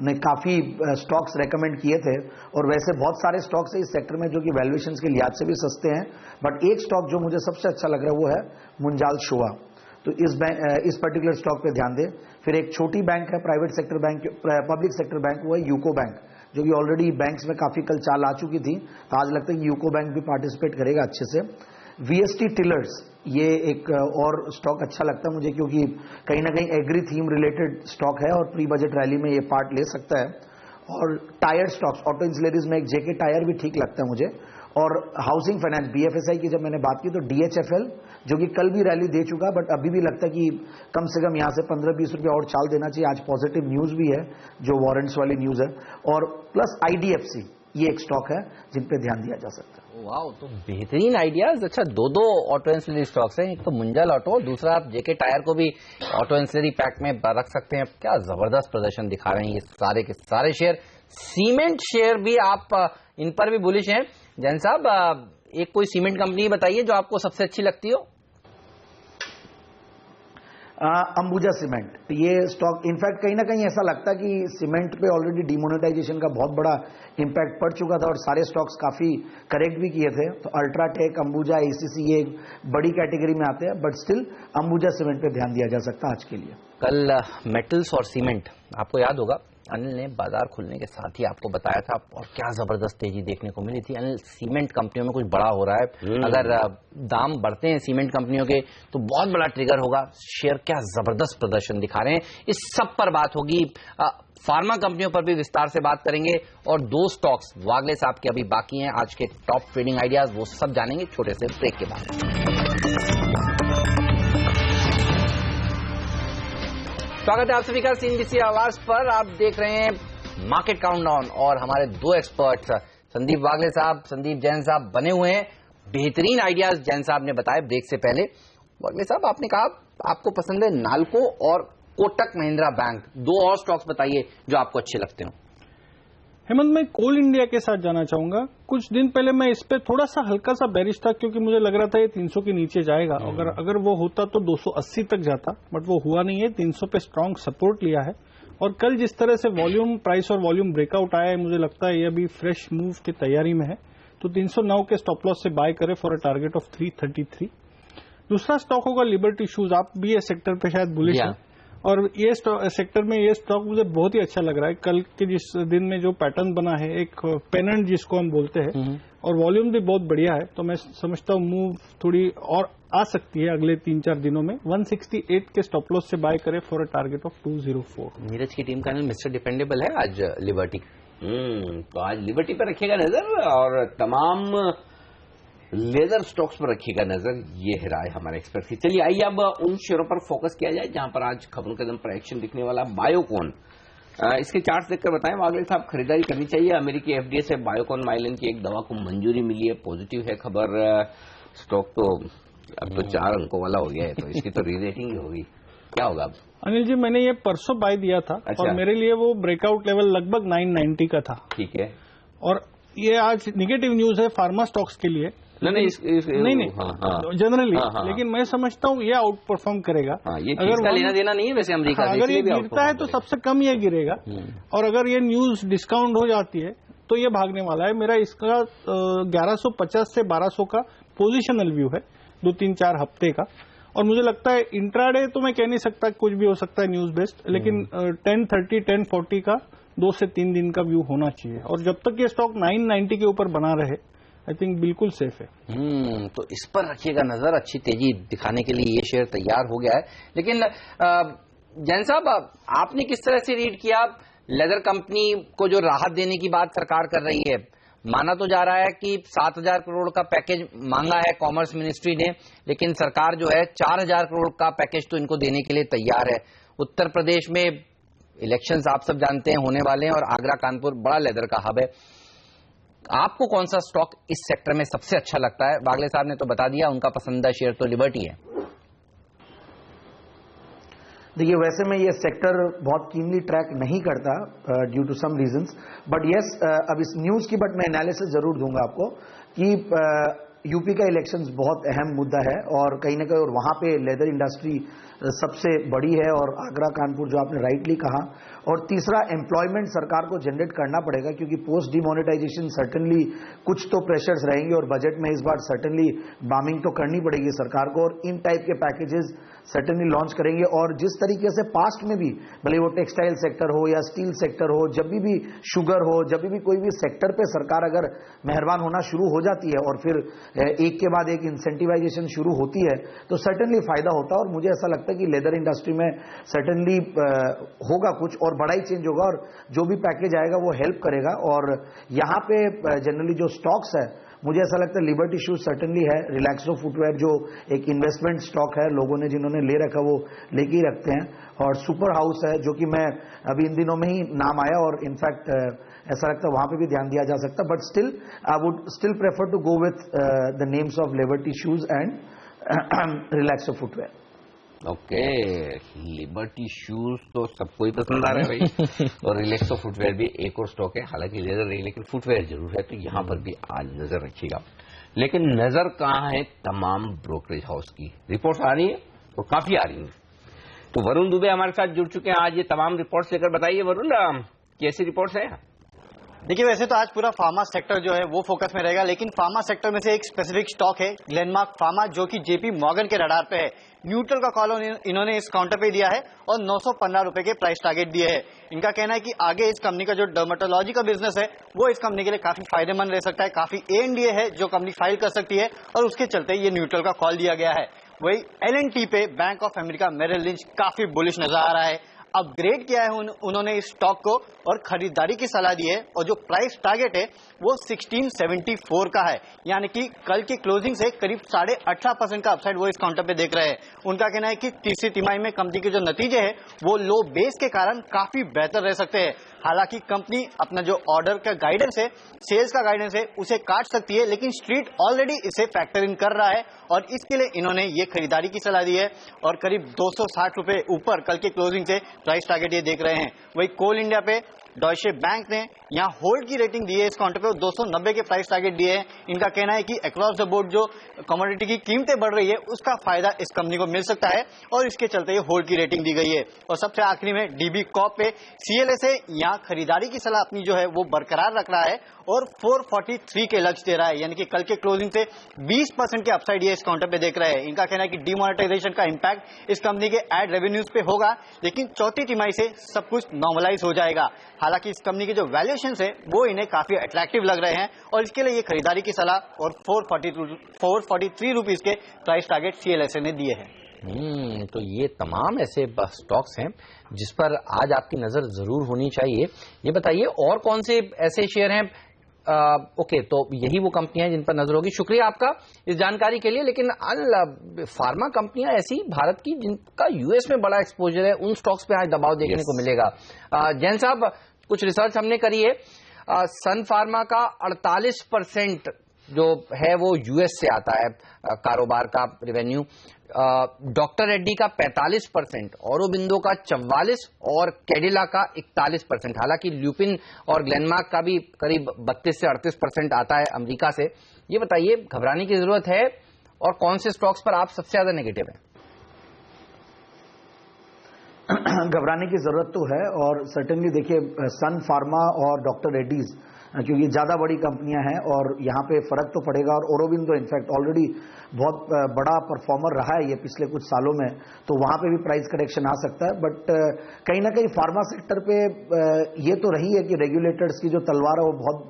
ने काफी स्टॉक्स रेकमेंड किए थे, और वैसे बहुत सारे स्टॉक्स है इस सेक्टर में जो कि वैल्यूएशंस के लिहाज से भी सस्ते हैं, बट एक स्टॉक जो मुझे सबसे अच्छा लग रहा है वो है मुंजाल शोआ, तो इस पर्टिकुलर स्टॉक पे ध्यान दें। फिर एक छोटी बैंक है private sector bank, public sector bank, वो है यूको बैंक, जो कि ऑलरेडी बैंक्स में काफी कल चाल आ चुकी थी, तो आज लगता है कि यूको बैंक भी पार्टिसिपेट करेगा अच्छे से। VST टिलर्स, ये एक और स्टॉक अच्छा लगता है मुझे, क्योंकि कहीं ना कहीं एग्री थीम रिलेटेड स्टॉक है और प्री बजट रैली में ये पार्ट ले सकता है। और टायर स्टॉक्स, ऑटो इंसिलरीज में एक JK टायर भी ठीक लगता है मुझे। और हाउसिंग फाइनेंस, BFSI की जब मैंने बात की तो DHFL, जो कि कल भी रैली दे चुका, बट अभी भी लगता है कि कम से कम यहां से 15-20 रुपये और चाल देना चाहिए। आज पॉजिटिव न्यूज भी है, जो वारंट्स वाली न्यूज है। और प्लस IDFC, ये एक स्टॉक है जिन पे ध्यान दिया जा सकता है। वाह, तो बेहतरीन आइडियाज। अच्छा, दो ऑटो इंसिलरी स्टॉक्स हैं, एक तो मुंजाल ऑटो, दूसरा आप JK टायर को भी ऑटो इंसिलरी पैक में रख सकते हैं। क्या जबरदस्त प्रदर्शन दिखा रहे हैं ये सारे के सारे शेयर। सीमेंट शेयर भी आप इन पर भी बुलिश हैं। जैन साहब, एक कोई सीमेंट कंपनी बताइए जो आपको सबसे अच्छी लगती हो। अंबुजा सीमेंट, ये स्टॉक इनफैक्ट कहीं ना कहीं ऐसा लगता है कि सीमेंट पे ऑलरेडी डिमोनेटाइजेशन का बहुत बड़ा इंपैक्ट पड़ चुका था और सारे स्टॉक्स काफी करेक्ट भी किए थे। तो अल्ट्राटेक, अंबुजा, ACC ये बड़ी कैटेगरी में आते हैं, बट स्टिल अंबुजा सीमेंट पे ध्यान दिया जा सकता है आज के लिए। कल मेटल्स और सीमेंट, आपको याद होगा अनिल ने बाजार खुलने के साथ ही आपको बताया था, और क्या जबरदस्त तेजी देखने को मिली थी। अनिल, सीमेंट कंपनियों में कुछ बड़ा हो रहा है, अगर दाम बढ़ते हैं सीमेंट कंपनियों के तो बहुत बड़ा ट्रिगर होगा। शेयर क्या जबरदस्त प्रदर्शन दिखा रहे हैं, इस सब पर बात होगी। फार्मा कंपनियों पर भी विस्तार से बात करेंगे, और दो स्टॉक्स वागले साहब के अभी बाकी हैं आज के टॉप ट्रेडिंग आइडियाज, वो सब जानेंगे छोटे से ब्रेक के बाद। स्वागत है आप सभी का CNBC आवाज पर। आप देख रहे हैं मार्केट काउंटडाउन, और हमारे दो एक्सपर्ट्स संदीप वागले साहब, संदीप जैन साहब बने हुए हैं। बेहतरीन आइडियाज जैन साहब ने बताए ब्रेक से पहले। वागले साहब, आपने कहा आपको पसंद है नाल्को और कोटक महिंद्रा बैंक, दो और स्टॉक्स बताइए जो आपको अच्छे लगते हो। हेमंत, मैं कोल इंडिया के साथ जाना चाहूंगा। कुछ दिन पहले मैं इस पे थोड़ा सा हल्का सा बेरिश था, क्योंकि मुझे लग रहा था ये 300 के नीचे जाएगा। अगर वो होता तो 280 तक जाता, बट वो हुआ नहीं है। 300 पे स्ट्रांग सपोर्ट लिया है, और कल जिस तरह से वॉल्यूम, प्राइस और वॉल्यूम ब्रेकआउट आया है, मुझे लगता है ये अभी फ्रेश मूव की तैयारी में है। तो 309 के स्टॉप लॉस से बाय करे फॉर अ टारगेट ऑफ 333। दूसरा स्टॉक होगा लिबर्टी शूज। आप भी ये सेक्टर पे शायद बुलिश है, और ये सेक्टर में ये स्टॉक मुझे बहुत ही अच्छा लग रहा है। कल के जिस दिन में जो पैटर्न बना है, एक पेनेंट जिसको हम बोलते हैं, और वॉल्यूम भी बहुत बढ़िया है, तो मैं समझता हूँ मूव थोड़ी और आ सकती है अगले 3-4 दिनों में। 168 के स्टॉप लॉस से बाय करे for a target of 204। Neeraj की टीम का मिस्टर डिपेंडेबल है आज लिबर्टी। तो आज लिबर्टी पर रखिएगा नजर, और तमाम लेदर स्टॉक्स पर रखिएगा नजर। ये है राय हमारे एक्सपर्ट की। चलिए आइए अब उन शेयरों पर फोकस किया जाए जहां पर आज खबरों के दम पर एक्शन दिखने वाला। बायोकॉन, इसके चार्ट देखकर बताएं वागले साहब, खरीदारी करनी चाहिए? अमेरिकी FDA से बायोकॉन माइलिन की एक दवा को मंजूरी मिली है, पॉजिटिव है खबर। स्टॉक तो अब तो 4 अंकों वाला हो गया है, तो इसकी तो री-रेटिंग ही होगी। क्या होगा अब? अनिल जी, मैंने ये परसों बाय दिया था। अच्छा। और मेरे लिए वो ब्रेकआउट लेवल लगभग 990 का था। ठीक है। और ये आज निगेटिव न्यूज है फार्मा स्टॉक्स के लिए। नहीं जनरली, लेकिन मैं समझता हूँ ये आउट परफॉर्म करेगा। ये अगर लेना देना नहीं है वैसे अमेरिका से, अगर ये गिरता है तो सबसे कम ये गिरेगा, और अगर ये न्यूज डिस्काउंट हो जाती है तो ये भागने वाला है। मेरा इसका 1150 से 1200 का पोजिशनल व्यू है, 2-3-4 हफ्ते का। और मुझे लगता है इंट्राडे तो मैं कह नहीं सकता, कुछ भी हो सकता है न्यूज बेस्ड, लेकिन 1030 1040 का 2 से 3 दिन का व्यू होना चाहिए। और जब तक ये स्टॉक 990 के ऊपर बना रहे, आई थिंक बिल्कुल सेफ है। तो इस पर रखिएगा नजर, अच्छी तेजी दिखाने के लिए ये शेयर तैयार हो गया है। लेकिन जैन साहब, आपने किस तरह से रीड किया लेदर कंपनी को जो राहत देने की बात सरकार कर रही है? माना तो जा रहा है कि 7,000 करोड़ का पैकेज मांगा है कॉमर्स मिनिस्ट्री ने, लेकिन सरकार जो है 4,000 करोड़ का पैकेज तो इनको देने के लिए तैयार है। उत्तर प्रदेश में इलेक्शंस आप सब जानते हैं होने वाले हैं, और आगरा कानपुर बड़ा लेदर का हब है। आपको कौन सा स्टॉक इस सेक्टर में सबसे अच्छा लगता है? वागले साहब ने तो बता दिया, उनका पसंदीदा शेयर तो लिबर्टी है। देखिए, वैसे मैं ये सेक्टर बहुत कीनली ट्रैक नहीं करता due to some reasons, but yes, अब इस न्यूज की मैं एनालिसिस जरूर दूंगा आपको कि यूपी का इलेक्शंस बहुत अहम मुद्दा है, और कहीं ना कहीं और वहां पे लेदर इंडस्ट्री सबसे बड़ी है, और आगरा कानपुर जो आपने राइटली कहा। और तीसरा, एम्प्लॉयमेंट सरकार को जनरेट करना पड़ेगा, क्योंकि पोस्ट डिमोनेटाइजेशन सर्टनली कुछ तो प्रेशर्स रहेंगे, और बजट में इस बार सर्टनली बामिंग तो करनी पड़ेगी सरकार को, और इन टाइप के पैकेजेस सर्टनली लॉन्च करेंगे। और जिस तरीके से पास्ट में भी, भले वो टेक्सटाइल सेक्टर हो या स्टील सेक्टर हो, जब भी शुगर हो, जब भी कोई भी सेक्टर पे सरकार अगर मेहरबान होना शुरू हो जाती है और फिर एक के बाद एक इंसेंटिवाइजेशन शुरू होती है, तो सर्टनली फायदा होता है। और मुझे ऐसा लगता है कि लेदर इंडस्ट्री में सर्टनली होगा कुछ, और बड़ा ही चेंज होगा, और जो भी पैकेज आएगा वो हेल्प करेगा। और यहाँ पे जनरली जो स्टॉक्स है, मुझे ऐसा लगता है लिबर्टी शूज सर्टनली है, रिलैक्सो फुटवेयर जो एक इन्वेस्टमेंट स्टॉक है, लोगों ने जिन्होंने ले रखा वो लेके ही रखते हैं, और सुपर हाउस है जो कि मैं अभी इन दिनों में ही नाम आया, और इनफैक्ट ऐसा लगता है वहां पे भी ध्यान दिया जा सकता है। But still I would still prefer to go with the names of Liberty shoes and Relaxo footwear. Okay, Liberty shoes तो सबको ही पसंद आ रहा है भाई, और रिलैक्सो फुटवेयर भी एक और स्टॉक है, हालांकि लेदर नहीं लेकिन फुटवेयर जरूर है, तो यहां पर भी आज नजर रखिएगा। लेकिन नजर कहां है तमाम ब्रोकरेज हाउस की? रिपोर्ट्स आ रही है और काफी आ रही है। तो वरुण दुबे हमारे साथ जुड़ चुके हैं आज ये तमाम रिपोर्ट्स लेकर। बताइए वरुण, कैसी रिपोर्ट्स है? देखिए, वैसे तो आज पूरा फार्मा सेक्टर जो है वो फोकस में रहेगा, लेकिन फार्मा सेक्टर में से एक स्पेसिफिक स्टॉक है ग्लेनमार्क फार्मा, जो कि जेपी मॉर्गन के रडार पे है। न्यूट्रल का कॉल इन्होंने इस काउंटर पे दिया है और 915 रुपए के प्राइस टारगेट दिए है। इनका कहना है कि आगे इस कंपनी का जो डर्मेटोलॉजी का बिजनेस है वो इस कंपनी के लिए काफी फायदेमंद रह सकता है। काफी ANDA है जो कंपनी फाइल कर सकती है, और उसके चलते ये न्यूट्रल का कॉल दिया गया है। वही LNT पे bank of America Merrill Lynch काफी बुलिश नजर आ रहा है। अपग्रेड किया है उन्होंने इस स्टॉक को, और खरीदारी की सलाह दी है, और जो प्राइस टारगेट है वो 1674 का है, यानी कि कल की क्लोजिंग से करीब 18.5% का अपसाइड वो इस काउंटर पे देख रहे हैं। उनका कहना है कि तीसरी तिमाही में कंपनी के जो नतीजे हैं वो लो बेस के कारण काफी बेहतर रह सकते हैं। हालांकि कंपनी अपना जो ऑर्डर का गाइडेंस है, सेल्स का गाइडेंस है, उसे काट सकती है, लेकिन स्ट्रीट ऑलरेडी इसे फैक्टर इन कर रहा है, और इसके लिए इन्होंने ये खरीदारी की सलाह दी है, और करीब 260 रुपए ऊपर कल के क्लोजिंग से प्राइस टारगेट ये देख रहे हैं। वही कोल इंडिया पे डॉयचे बैंक ने यहाँ होल्ड की रेटिंग दी है, इस काउंटर पे 290 के प्राइस टारगेट दिए हैं। इनका कहना है कि अक्रॉस द बोर्ड जो कमोडिटी की कीमतें बढ़ रही है उसका फायदा इस कंपनी को मिल सकता है, और इसके चलते ये होल्ड की रेटिंग दी गई है। और सबसे आखिरी में डीबी कॉप पे CLA से यहाँ खरीदारी की सलाह अपनी जो है वो बरकरार रख रहा है, और 443 के लक्ष्य दे रहा है, यानी कि कल के क्लोजिंग से 20% के अपसाइड ये इस काउंटर पे देख रहे हैं। इनका कहना है कि डिमोनेटाइजेशन का इंपैक्ट इस कंपनी के एड रेवेन्यूज पे होगा, लेकिन चौथी तिमाही से सब कुछ नॉर्मलाइज हो जाएगा। हालांकि इस कंपनी के जो वैल्यूएशन है वो इन्हें काफी अट्रैक्टिव लग रहे हैं, और इसके लिए ये खरीदारी की सलाह और 443 रुपीज के प्राइस टारगेट CLSA ने दिए हैं। तो ये तमाम ऐसे स्टॉक्स हैं जिस पर आज आपकी नजर जरूर होनी चाहिए। ये बताइए और कौन से ऐसे शेयर हैं? ओके, तो यही वो कंपनियां जिन पर नजर होगी। शुक्रिया आपका इस जानकारी के लिए। लेकिन फार्मा कंपनियां ऐसी भारत की जिनका US में बड़ा एक्सपोजर है, उन स्टॉक्स पे आज दबाव देखने को मिलेगा। जैन साहब, कुछ रिसर्च हमने करी है, सन फार्मा का 48% जो है वो US से आता है कारोबार का रेवेन्यू, डॉक्टर रेड्डी का 45%, औरोबिंदो का 44% और कैडिला का 41%। हालांकि ल्यूपिन और ग्लेनमार्क का भी करीब 32 से 38% आता है अमेरिका से। ये बताइए घबराने की जरूरत है और कौन से स्टॉक्स पर आप सबसे ज्यादा नेगेटिव हैं? घबराने की जरूरत तो है और सर्टेनली देखिए सन फार्मा और डॉक्टर रेड्डीज क्योंकि ज्यादा बड़ी कंपनियां हैं और यहाँ पे फर्क तो पड़ेगा। और औरोबिंदो इनफैक्ट ऑलरेडी बहुत बड़ा परफॉर्मर रहा है ये पिछले कुछ सालों में, तो वहां पे भी प्राइस करेक्शन आ सकता है। बट कहीं ना कहीं फार्मा सेक्टर पे ये तो रही है कि रेगुलेटर्स की जो तलवार है वो बहुत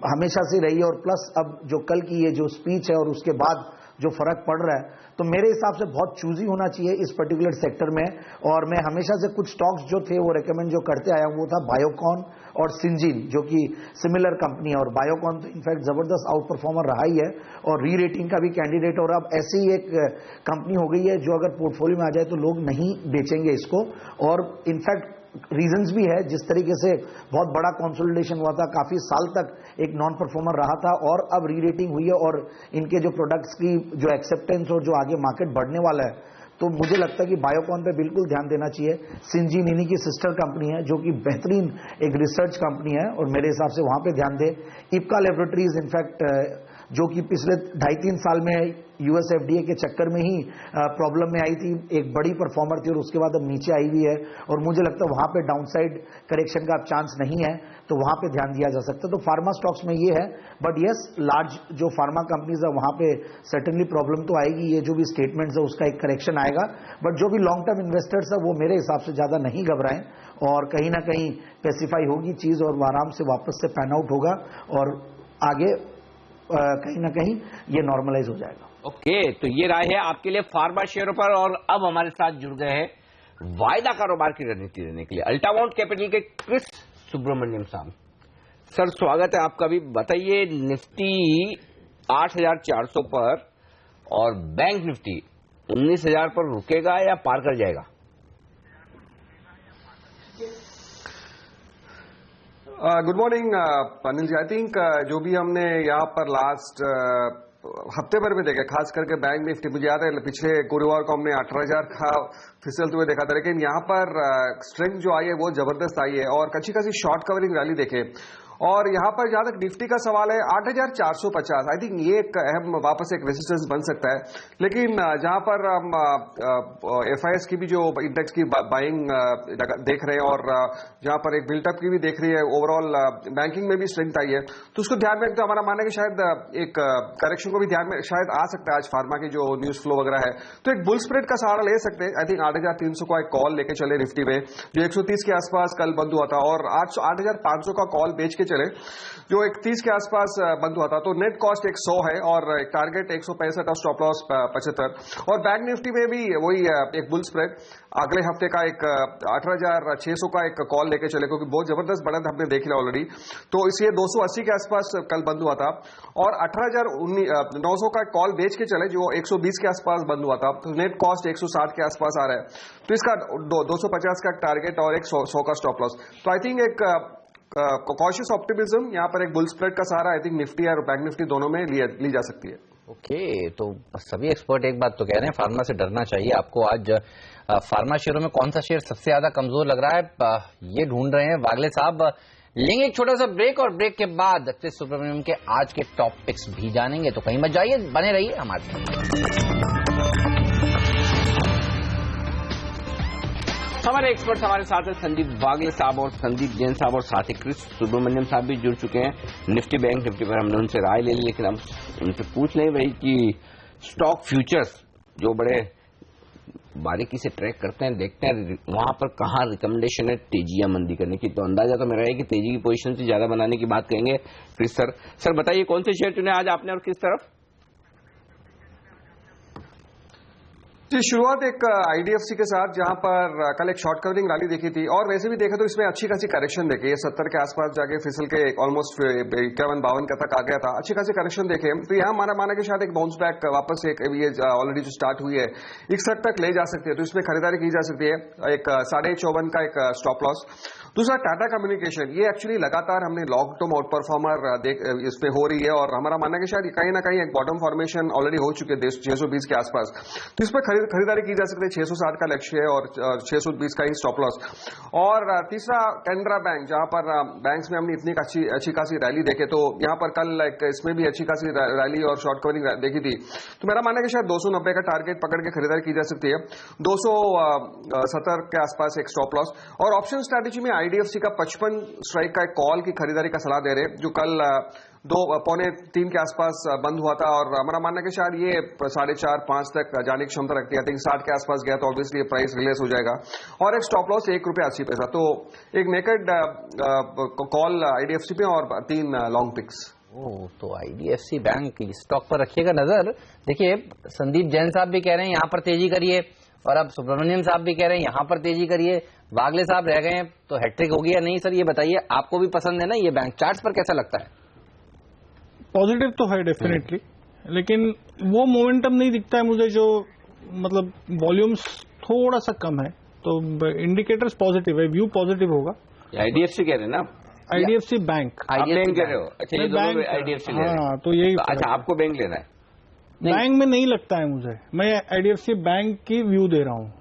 हमेशा से रही है, और प्लस अब जो कल की ये जो स्पीच है और उसके बाद जो फर्क पड़ रहा है, तो मेरे हिसाब से बहुत चूजी होना चाहिए इस पर्टिकुलर सेक्टर में। और मैं हमेशा से कुछ स्टॉक्स जो थे वो रेकमेंड जो करते आया हूं वो था बायोकॉन और सिंजीन, जो कि सिमिलर कंपनी है। और बायोकॉन तो इनफैक्ट जबरदस्त आउट परफॉर्मर रहा ही है और री रेटिंग का भी कैंडिडेट, और अब ऐसी ही एक कंपनी हो गई है जो अगर पोर्टफोलियो में आ जाए तो लोग नहीं बेचेंगे इसको। और इनफैक्ट रीजंस भी है, जिस तरीके से बहुत बड़ा कंसोलिडेशन हुआ था, काफी साल तक एक नॉन परफॉर्मर रहा था और अब री रेटिंग हुई है और इनके जो प्रोडक्ट्स की जो एक्सेप्टेंस और जो आगे मार्केट बढ़ने वाला है, तो मुझे लगता है कि बायोकॉन पे बिल्कुल ध्यान देना चाहिए। सिंजीन इन्हीं की सिस्टर कंपनी है जो कि बेहतरीन एक रिसर्च कंपनी है और मेरे हिसाब से वहां पे ध्यान दे। इप्का लेबोरेटरीज इनफैक्ट जो कि पिछले 2.5-3 साल में यूएस एफडीए के चक्कर में ही प्रॉब्लम में आई थी, एक बड़ी परफॉर्मर थी और उसके बाद अब नीचे आई हुई है और मुझे लगता है वहां पे डाउनसाइड करेक्शन का अब चांस नहीं है, तो वहां पे ध्यान दिया जा सकता है। तो फार्मा स्टॉक्स में ये है, बट यस लार्ज जो फार्मा कंपनीज है वहां पे सर्टेनली प्रॉब्लम तो आएगी। ये जो भी स्टेटमेंट्स है उसका एक करेक्शन आएगा, बट जो भी लॉन्ग टर्म इन्वेस्टर्स है वो मेरे हिसाब से ज्यादा नहीं घबराएं और कहीं ना कहीं पेसिफाई होगी चीज और वो आराम से वापस से पैन आउट होगा और आगे कहीं ना कहीं ये नॉर्मलाइज हो जाएगा। ओके, तो ये राय है आपके लिए फार्मा शेयरों पर। और अब हमारे साथ जुड़ गए हैं वायदा कारोबार की रणनीति देने के लिए अल्टामाउंट कैपिटल के क्रिस सुब्रमण्यम साहब। सर स्वागत है आपका भी। बताइए निफ्टी 8,400 पर और बैंक निफ्टी 19,000 पर रुकेगा या पार कर जाएगा? Good morning Anil ji. I think जो भी हमने यहाँ पर लास्ट हफ्ते भर में देखे, खास करके बैंक निफ्टी, मुझे याद है पिछले गुरुवार को हमने 18,000 का फिसलते हुए देखा था, लेकिन यहाँ पर स्ट्रेंथ जो आई है वो जबरदस्त आई है और अच्छी खासी शॉर्ट कवरिंग रैली देखे। और यहाँ पर जहां तक निफ्टी का सवाल है 8,450, आई थिंक ये एक अहम वापस एक रेजिस्टेंस बन सकता है। लेकिन जहां पर हम एफआईएस की भी जो इंडेक्स की बाइंग देख रहे हैं और जहां पर एक बिल्टअप की भी देख रही है, ओवरऑल बैंकिंग में भी स्ट्रेंथ आई है, तो उसको ध्यान में रखते हमारा मानना है कि शायद एक करेक्शन को भी ध्यान में शायद आ सकता है। आज फार्मा की जो न्यूज फ्लो वगैरह है तो एक बुल स्प्रेड का सहारा ले सकते हैं। आई थिंक 8,300 का एक कॉल लेके चले निफ्टी में, जो 130 के आसपास कल बंद हुआ था, और आज 8,500 का कॉल बेच के चले जो 31 के आसपास बंद हुआ था। तो नेट कॉस्ट 100 है और एक टारगेट 165 और स्टॉप लॉस 75। और बैंक निफ्टी में भी वही एक बुल स्प्रेड अगले हफ्ते का एक 18,600 का एक कॉल लेके चले, क्योंकि बहुत जबरदस्त बढ़त हमने देख लिया ऑलरेडी। तो इसलिए 280 के आसपास कल बंद हुआ था और 18,900 का कॉल बेच के चले जो 120 के आसपास बंद हुआ था। तो नेट कॉस्ट 160 के आसपास आ रहा है, तो इसका 250 का टारगेट और 100 का स्टॉप लॉस। तो आई थिंक एक कॉशियस ऑप्टिमिज्म यहाँ पर एक बुल स्प्रेड का सहारा आई थिंक निफ्टी और बैंक निफ्टी दोनों में ली जा सकती है। ओके, तो सभी एक्सपर्ट एक बात तो कह रहे हैं, फार्मा से डरना चाहिए आपको। आज फार्मा शेयरों में कौन सा शेयर सबसे ज्यादा कमजोर लग रहा है, ये ढूंढ रहे हैं वागले साहब। लेंगे एक छोटा सा ब्रेक और ब्रेक के बाद क्रिस सुब्रमण्यम के आज के टॉपिक्स भी जानेंगे, तो कहीं मत जाइए, बने रहिए हमारे साथ। हमारे एक्सपर्ट्स हमारे साथ हैं संदीप वागले साहब और संदीप जैन साहब, और साथ ही क्रिस सुब्रमण्यम साहब भी जुड़ चुके हैं। निफ्टी बैंक निफ्टी पर हमने उनसे राय ले ली, लेकिन हम उनसे पूछ लें भाई कि स्टॉक फ्यूचर्स जो बड़े बारीकी से ट्रैक करते हैं, देखते हैं वहां पर कहाँ रिकमेंडेशन है तेजी या मंदी करने की। तो अंदाजा तो मेरा है कि तेजी की पोजीशन से ज्यादा बनाने की बात कहेंगे क्रिस सर। सर बताइए कौन से शेयर चुने आज आपने और किस तरफ? जी, शुरुआत एक आईडीएफसी के साथ, जहां पर कल एक शॉर्ट कवरिंग रैली देखी थी और वैसे भी देखा तो इसमें अच्छी खासी करेक्शन देखे, 70 के आसपास जाके फिसल के ऑलमोस्ट 51-52 तक आ गया था, अच्छी खासी करेक्शन देखे। तो यहाँ हमारा माना कि शायद एक बाउंस बैक वापस एक ये ऑलरेडी जो स्टार्ट हुई है 61 तक ले जा सकती है, तो इसमें खरीदारी की जा सकती है। एक 54.5 का एक स्टॉप लॉस। दूसरा टाटा कम्युनिकेशन, ये एक्चुअली लगातार हमने लॉन्ग टर्म आउट परफॉर्मर इस पे हो रही है और हमारा मानना है कि शायद कहीं ना कहीं एक बॉटम फॉर्मेशन ऑलरेडी हो चुके हैं 620 के आसपास, तो इस पर खरीदारी की जा सकती है। 660 का लक्ष्य है और 620 का ही स्टॉप लॉस। और तीसरा कैनरा बैंक, जहां पर बैंक्स में हमने इतनी अच्छी खासी रैली देखे, तो यहाँ पर कल इसमें भी अच्छी खासी रैली और शॉर्ट कवरिंग देखी थी, तो मेरा मानना है कि शायद 290 का टारगेट पकड़ के खरीदारी की जा सकती है। 270 के आसपास एक स्टॉप लॉस। और ऑप्शन स्ट्रैटेजी में आईडीएफसी का 55 स्ट्राइक का एक कॉल की खरीदारी का सलाह दे रहे, जो कल 2-3 के आसपास बंद हुआ था और हमारा मानना है कि शायद ये 4.5-5 तक जाने की क्षमता रखती है। आई थिंक 60 के आसपास गया तो ऑब्वियसली प्राइस रिलीज हो जाएगा। और एक स्टॉप लॉस ₹1.80, तो एक नेकेड कॉल आईडीएफसी पे और 3 लॉन्ग पिक्स। तो आईडीएफसी बैंक स्टॉक पर रखिएगा नजर। देखिए संदीप जैन साहब भी कह रहे हैं यहाँ पर तेजी करिए, और अब सुब्रमण्यम साहब भी कह रहे हैं यहाँ पर तेजी करिए, वागले साहब रह गए हैं, तो हैट्रिक होगी या नहीं? सर ये बताइए, आपको भी पसंद है ना ये बैंक, चार्ट्स पर कैसा लगता है? पॉजिटिव तो है डेफिनेटली, लेकिन वो मोमेंटम नहीं दिखता है मुझे, जो मतलब वॉल्यूम्स थोड़ा सा कम है, तो इंडिकेटर्स पॉजिटिव है, व्यू पॉजिटिव होगा। आईडीएफसी कह रहे हैं ना, आईडीएफसी बैंक। आप बैंक कह रहे हो? अच्छा, ये दोनों आईडीएफसी ले रहे हैं। हाँ, तो यही। अच्छा, आपको बैंक लेना है? बैंक में नहीं लगता है मुझे, मैं आईडीएफसी बैंक की व्यू दे रहा हूँ।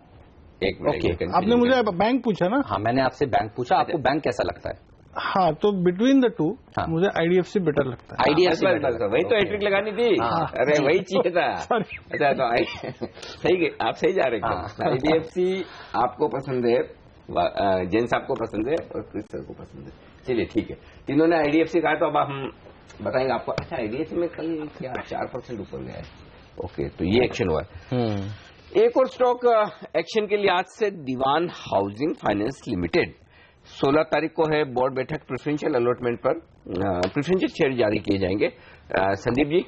एक मिनट, आपने मुझे बैंक पूछा ना? हाँ, मैंने आपसे बैंक पूछा, आपको बैंक कैसा लगता है? हाँ, तो बिटवीन द टू मुझे आईडीएफसी बेटर लगता है। आईडीएफसी वही तो हैट्रिक लगानी थी। अरे वही चाहिए था। अच्छा, तो सही है, आप सही जा रहे हैं। आईडीएफसी आपको पसंद है, जैन साहब को पसंद है और क्रिस सर को पसंद है। चलिए ठीक है, तीनों ने आईडीएफसी कहा, तो अब हम बताएंगे आपको। अच्छा, आईडीएफसी में कल क्या 4% ऊपर गया है? ओके, तो ये एक्शन हुआ है। एक और स्टॉक एक्शन के लिहाज से दीवान हाउसिंग फाइनेंस लिमिटेड, 16 तारीख को है बोर्ड बैठक, प्रेफरेंशियल अलॉटमेंट पर प्रेफरेंशियल शेयर जारी किए जाएंगे। संदीप जी,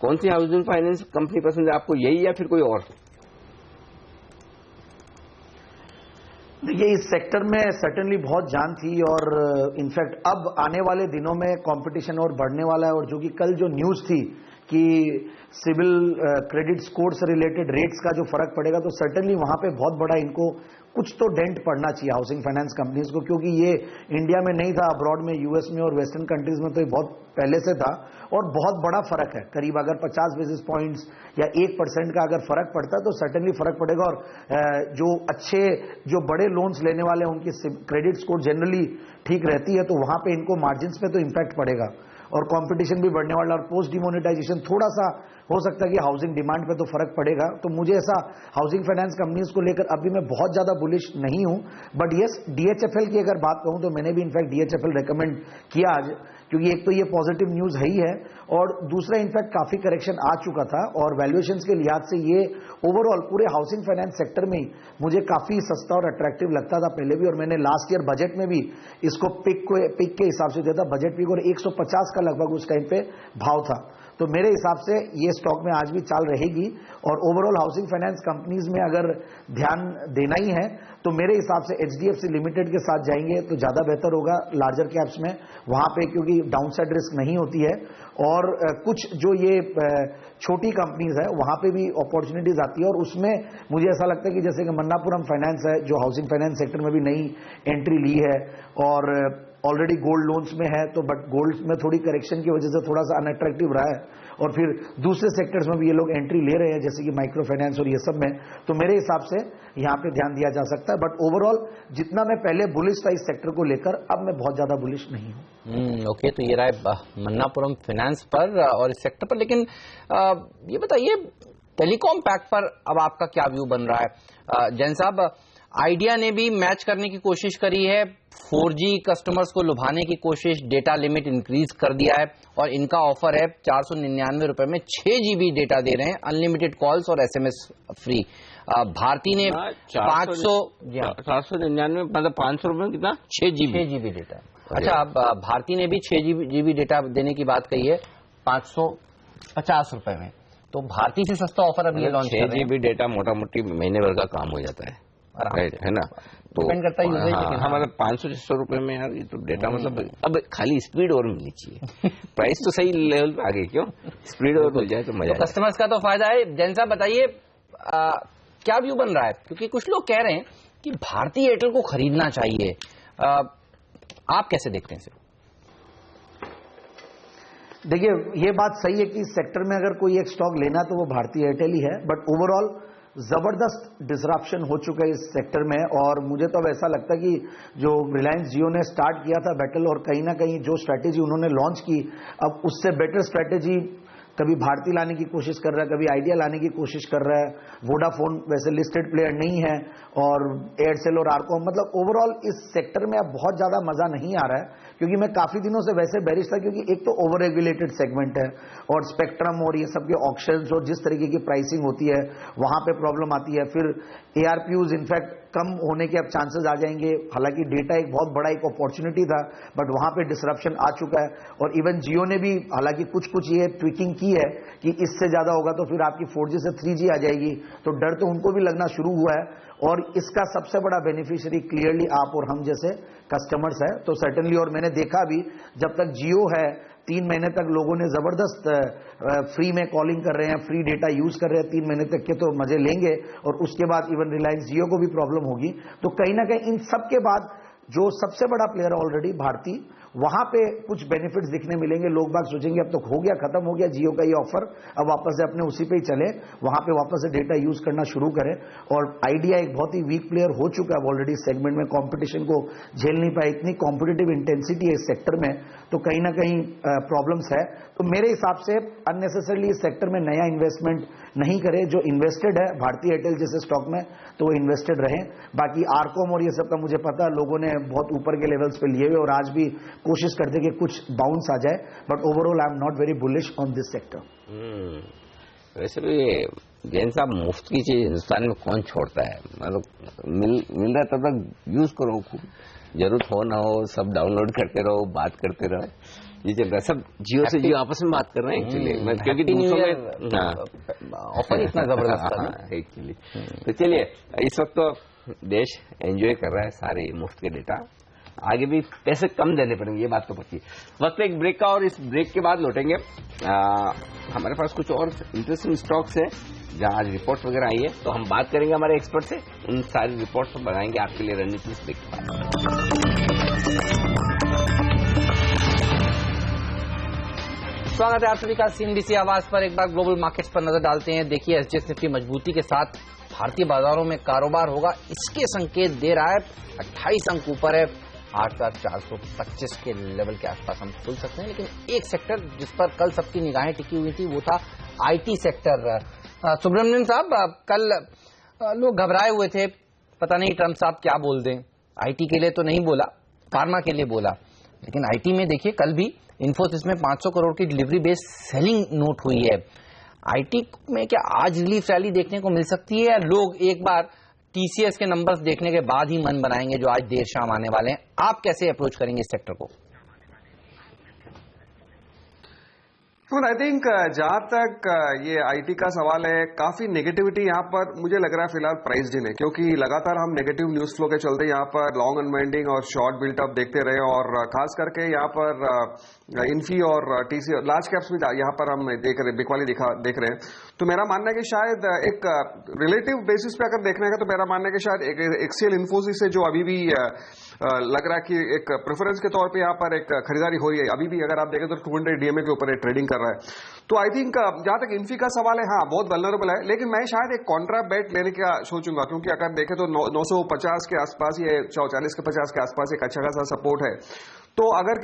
कौन सी हाउसिंग फाइनेंस कंपनी पसंद है आपको, यही या फिर कोई और? देखिए, इस सेक्टर में सर्टेनली बहुत जान थी और इनफैक्ट अब आने वाले दिनों में कंपटीशन और बढ़ने वाला है। और जो कि कल जो न्यूज़ थी कि सिविल क्रेडिट स्कोर से रिलेटेड रेट्स का जो फर्क पड़ेगा, तो सर्टेनली वहां पे बहुत बड़ा इनको कुछ तो डेंट पड़ना चाहिए हाउसिंग फाइनेंस कंपनीज को, क्योंकि ये इंडिया में नहीं था, अब्रॉड में, यूएस में और वेस्टर्न कंट्रीज में तो ये बहुत पहले से था और बहुत बड़ा फर्क है। करीब अगर 50 बेसिस पॉइंट्स या 1% का अगर फर्क पड़ता है तो सर्टेनली फर्क पड़ेगा। और जो अच्छे, जो बड़े लोन्स लेने वाले हैं उनकी क्रेडिट स्कोर जनरली ठीक रहती है, तो वहां पे इनको मार्जिन्स पे तो इम्पैक्ट पड़ेगा और कंपटीशन भी बढ़ने वाला। और पोस्ट डिमोनेटाइजेशन थोड़ा सा हो सकता है कि हाउसिंग डिमांड पे तो फर्क पड़ेगा। तो मुझे ऐसा हाउसिंग फाइनेंस कंपनीज को लेकर अभी मैं बहुत ज्यादा बुलिश नहीं हूं। बट यस, डीएचएफएल की अगर बात कहूं तो मैंने भी इनफैक्ट डीएचएफएल रेकमेंड किया आज, क्योंकि एक तो ये पॉजिटिव न्यूज है ही है और दूसरा इनफैक्ट काफी करेक्शन आ चुका था और वैल्यूएशंस के लिहाज से ये ओवरऑल पूरे हाउसिंग फाइनेंस सेक्टर में मुझे काफी सस्ता और अट्रैक्टिव लगता था पहले भी। और मैंने लास्ट ईयर बजट में भी इसको पिक के हिसाब से दिया था, बजट पिक, और 150 का लगभग उस टाइम पे भाव था। तो मेरे हिसाब से ये स्टॉक में आज भी चाल रहेगी। और ओवरऑल हाउसिंग फाइनेंस कंपनीज में अगर ध्यान देना ही है तो मेरे हिसाब से एचडीएफसी लिमिटेड के साथ जाएंगे तो ज्यादा बेहतर होगा लार्जर कैप्स में, वहां पे क्योंकि डाउनसाइड रिस्क नहीं होती है। और कुछ जो ये छोटी कंपनीज है वहां पे भी अपॉर्चुनिटीज आती है और उसमें मुझे ऐसा लगता है कि जैसे कि मन्नापुरम फाइनेंस है जो हाउसिंग फाइनेंस सेक्टर में भी नई एंट्री ली है और ऑलरेडी गोल्ड लोन्स में है, तो बट गोल्ड में थोड़ी करेक्शन की वजह से थोड़ा सा अनअट्रैक्टिव रहा है और फिर दूसरे सेक्टर्स में भी ये लोग एंट्री ले रहे हैं जैसे कि माइक्रो फाइनेंस और ये सब में। तो मेरे हिसाब से यहाँ पे ध्यान दिया जा सकता है। बट ओवरऑल जितना मैं पहले बुलिश था इस सेक्टर को लेकर, अब मैं बहुत ज्यादा बुलिश नहीं हूँ। ओके, तो ये रहा मन्नापुरम फाइनेंस पर और इस सेक्टर पर। लेकिन ये बताइए टेलीकॉम पैक पर अब आपका क्या व्यू बन रहा है? जैन साहब, आइडिया ने भी मैच करने की कोशिश करी है, 4G कस्टमर्स को लुभाने की कोशिश, डेटा लिमिट इंक्रीज कर दिया है और इनका ऑफर है 499 रुपए में 6 GB डेटा दे रहे हैं, अनलिमिटेड कॉल्स और SMS फ्री। भारती ने 799 मतलब 500 रुपए में कितना? 6 GB डेटा। अच्छा, अब भारती ने भी 6 GB डेटा देने की बात कही है 550 रुपए में, तो भारती से सस्ता ऑफर अभी लॉन्च कर रहे हैं। 6 GB डेटा मोटा मोटी महीने भर का काम हो जाता है, है ना? तो डिपेंड करता है यूजेज। हाँ, मतलब 500-600 रुपए में यार ये तो डेटा, मतलब अब खाली स्पीड और मिलनी चाहिए। प्राइस तो सही लेवल पे आ गई, क्यों? स्पीड और मिल जाए तो मजा। तो कस्टमर्स का तो फायदा है। जैन साहब बताइए क्या व्यू बन रहा है, क्योंकि कुछ लोग कह रहे हैं कि भारती एयरटेल को खरीदना चाहिए। आप कैसे देखते हैं इसे? देखिए, ये बात सही है कि इस सेक्टर में अगर कोई एक स्टॉक लेना तो वो भारतीय एयरटेल ही है, बट ओवरऑल जबरदस्त डिसरप्शन हो चुका है इस सेक्टर में। और मुझे तो अब ऐसा लगता है कि जो रिलायंस जियो ने स्टार्ट किया था बैटल, और कहीं ना कहीं जो स्ट्रैटेजी उन्होंने लॉन्च की, अब उससे बेटर स्ट्रैटेजी कभी भारती लाने की कोशिश कर रहा है, कभी आइडिया लाने की कोशिश कर रहा है। वोडाफोन वैसे लिस्टेड प्लेयर नहीं है, और एयरसेल और आरकॉम, मतलब ओवरऑल इस सेक्टर में अब बहुत ज्यादा मजा नहीं आ रहा है, क्योंकि मैं काफी दिनों से वैसे बेरिश था, क्योंकि एक तो ओवर रेगुलेटेड सेगमेंट है, और स्पेक्ट्रम और ये सब के ऑक्शंस और जिस तरीके की प्राइसिंग होती है वहां पे प्रॉब्लम आती है। फिर एआरपीयूज इनफैक्ट कम होने के अब चांसेस आ जाएंगे। हालांकि डेटा एक बहुत बड़ा एक अपॉर्चुनिटी था, बट वहां पे डिसरप्शन आ चुका है। और इवन जियो ने भी हालांकि कुछ ये ट्विकिंग की है कि इससे ज्यादा होगा तो फिर आपकी 4G से 3G आ जाएगी, तो डर तो उनको भी लगना शुरू हुआ है। और इसका सबसे बड़ा बेनिफिशियरी क्लियरली आप और हम जैसे कस्टमर्स है, तो सर्टेनली। और मैंने देखा भी, जब तक जियो है 3 महीने तक लोगों ने जबरदस्त फ्री में कॉलिंग कर रहे हैं, फ्री डेटा यूज कर रहे हैं, 3 महीने तक के तो मजे लेंगे। और उसके बाद इवन रिलायंस जियो को भी प्रॉब्लम होगी। तो कहीं ना कहीं इन सब के बाद जो सबसे बड़ा प्लेयर ऑलरेडी भारती, वहां पे कुछ बेनिफिट्स दिखने मिलेंगे। लोग बाग सोचेंगे अब तो हो गया, खत्म हो गया जियो का ये ऑफर, अब वापस से अपने उसी पे ही चले, वहां पे वापस से डेटा यूज करना शुरू करें। और आइडिया एक बहुत ही वीक प्लेयर हो चुका है ऑलरेडी सेगमेंट में, कंपटीशन को झेल नहीं पाया, इतनी कॉम्पिटिटिव इंटेंसिटी है इस सेक्टर में, तो कहीं ना कहीं प्रॉब्लम्स है। तो मेरे हिसाब से अननेसेसरली इस सेक्टर में नया इन्वेस्टमेंट नहीं करे। जो इन्वेस्टेड है भारतीय एयरटेल जैसे स्टॉक में, तो वो इन्वेस्टेड रहे। बाकी आरकॉम और ये सब का मुझे पता है, लोगों ने बहुत ऊपर के लेवल्स पे लिए हुए और आज भी कोशिश करते कि कुछ बाउंस आ जाए, but overall I am not very bullish on this sector. वैसे भी जैन साहब, मुफ्त की चीज हिंदुस्तान में कौन छोड़ता है? मतलब मिल रहा तब तक यूज करो, जरूरत हो ना हो सब डाउनलोड करते रहो, बात करते रहो, ये चल रहा है। सब जियो से जियो आपस में बात कर रहे हैं एक्चुअली, क्योंकि दूसरों में ऑफर इतना जबरदस्त था एक्चुअली। तो चलिए, इस वक्त तो देश एंजॉय कर रहा है सारे मुफ्त के डेटा, आगे भी पैसे कम देने पड़ेंगे, ये बात तो पक्की। वक्त एक ब्रेक का, और इस ब्रेक के बाद लौटेंगे। हमारे पास कुछ और इंटरेस्टिंग स्टॉक्स है जहां आज रिपोर्ट वगैरह आई है, तो हम बात करेंगे हमारे एक्सपर्ट से, उन सारी रिपोर्ट को बनाएंगे आपके लिए रणनीति इस ब्रेक के बाद। स्वागत है आप सभी का CNBC आवाज पर। एक बार ग्लोबल मार्केट्स पर नजर डालते हैं। देखिए, एसजीएक्स निफ्टी मजबूती के साथ भारतीय बाजारों में कारोबार होगा, इसके संकेत दे रहा है। 28 अंक ऊपर है, 8,425 के लेवल के आसपास हम खुल सकते हैं। लेकिन एक सेक्टर जिस पर कल सबकी निगाहें टिकी हुई थी वो था आईटी सेक्टर। सुब्रमण्यन साहब, कल लोग घबराए हुए थे, पता नहीं ट्रंप साहब क्या बोल दें। आईटी के लिए तो नहीं बोला, फार्मा के लिए बोला, लेकिन आईटी में देखिए कल भी इन्फोसिस में 500 करोड़ की डिलीवरी बेस्ड सेलिंग नोट हुई है। आईटी में क्या आज रिलीफ रैली देखने को मिल सकती है, या लोग एक बार टीसीएस के नंबर्स देखने के बाद ही मन बनाएंगे जो आज देर शाम आने वाले हैं? आप कैसे अप्रोच करेंगे इस सेक्टर को? आई थिंक जहां तक ये आईटी का सवाल है, काफी नेगेटिविटी यहाँ पर मुझे लग रहा है फिलहाल प्राइस्ड इन है, क्योंकि लगातार हम नेगेटिव न्यूज फ्लो के चलते यहाँ पर लॉन्ग अनवाइंडिंग और शॉर्ट बिल्टअप देखते रहे, और खास करके यहाँ पर इन्फी और टीसी लार्ज कैप्स भी यहाँ पर हम देख रहे, बिकवाली देख रहे हैं। तो मेरा मानना है कि शायद एक रिलेटिव बेसिस पे अगर देखने का, तो मेरा मानना है कि शायद एक्सीएल इन्फोसिस से जो अभी भी लग रहा है कि एक प्रेफरेंस के तौर पे यहाँ पर एक खरीदारी हो रही है, अभी भी अगर आप देखें तो 200 डीएमए के ऊपर ट्रेडिंग कर रहा है। तो आई थिंक जहां तक इन्फी का सवाल है, हाँ बहुत वल्नरेबल है, लेकिन मैं शायद एक कॉन्ट्रा बेट लेने का सोचूंगा, क्योंकि अगर देखें तो 950 के आसपास, ये 440 के 50 के आसपास एक अच्छा खासा सपोर्ट है। तो अगर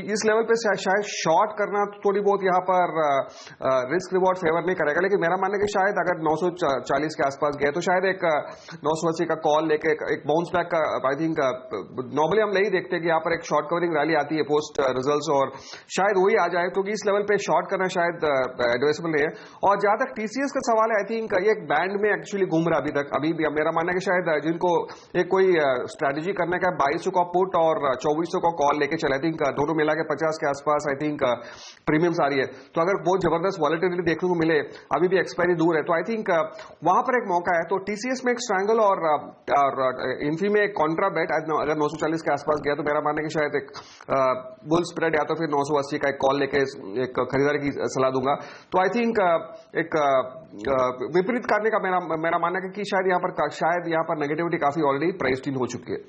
इस लेवल पे शायद शॉर्ट करना थोड़ी बहुत यहाँ पर रिस्क रिवॉर्ड फेवर नहीं करेगा, लेकिन मेरा मानना है कि शायद अगर 940 के आसपास गए तो शायद एक 980 का कॉल लेके एक बाउंस बैक का, आई थिंक नॉर्मली हम नहीं देखते कि यहाँ पर एक शॉर्ट कवरिंग रैली आती है पोस्ट रिजल्ट्स, और शायद वही आ जाए, क्योंकि इस लेवल पे शॉर्ट करना शायद एडवाइसेबल नहीं है। और जहां तक टीसीएस का सवाल है, आई थिंक ये एक बैंड में एक्चुअली घूम रहा अभी भी मेरा मानना है कि शायद जिनको एक कोई स्ट्रैटेजी करने का 2200 का पुट और 2400 का कॉल लेके चले, आई थिंक दोनों मिला के 50 के आसपास आई थिंक प्रीमियम्स आ रही है। तो अगर बहुत जबरदस्त वॉलेटिलिटी देखने को मिले, अभी भी एक्सपायरी दूर है, तो आई थिंक वहां पर एक मौका है। तो टीसीएस में एक स्ट्रैंगल और इन्फी में एक कॉन्ट्रा बेट, अगर 940 के आसपास गया तो मेरा मानना है कि शायद एक बुल स्प्रेड या तो फिर 980 का एक कॉल लेके एक खरीदारी की सलाह दूंगा। तो आई थिंक एक विपरीत करने का मेरा मानना है कि शायद यहाँ पर नेगेटिविटी काफी ऑलरेडी प्राइस्ड इन हो चुकी है।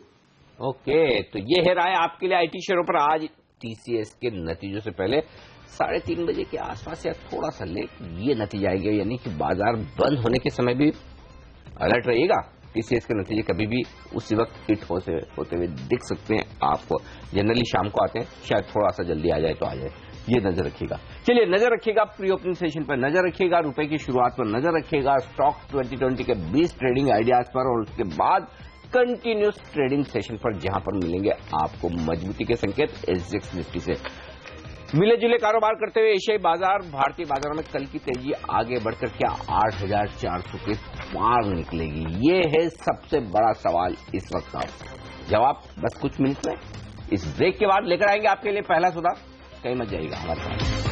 ओके, तो ये है राय आपके लिए आईटी शेयरों पर आज टीसीएस के नतीजों से पहले 3:30 बजे के आसपास या थोड़ा सा लेट ये नतीजा आएगा, यानी कि बाजार बंद होने के समय भी अलर्ट रहिएगा। टीसीएस के नतीजे कभी भी उसी वक्त हिट होते हुए दिख सकते हैं आपको। जनरली शाम को आते हैं, शायद थोड़ा सा जल्दी आ जाए तो आ जाए, ये नजर रखिएगा। चलिए नजर रखिएगा प्री ओपनिंग सेशन पर, नजर रखिएगा रुपए की शुरुआत पर, नजर रखिएगा स्टॉक 2020 के 20 ट्रेडिंग आइडियाज पर, और उसके बाद कंटिन्यूस ट्रेडिंग सेशन पर, जहां पर मिलेंगे आपको मजबूती के संकेत एसजेएक्स निफ्टी से। मिले जुले कारोबार करते हुए एशियाई बाजार, भारतीय बाजारों में कल की तेजी आगे बढ़कर क्या 8,400 के पार निकलेगी? ये है सबसे बड़ा सवाल इस वक्त का। जवाब बस कुछ मिनट में इस ब्रेक के बाद लेकर आएंगे आपके लिए पहला सुधार। कहीं मत जाइएगा हमारे साथ।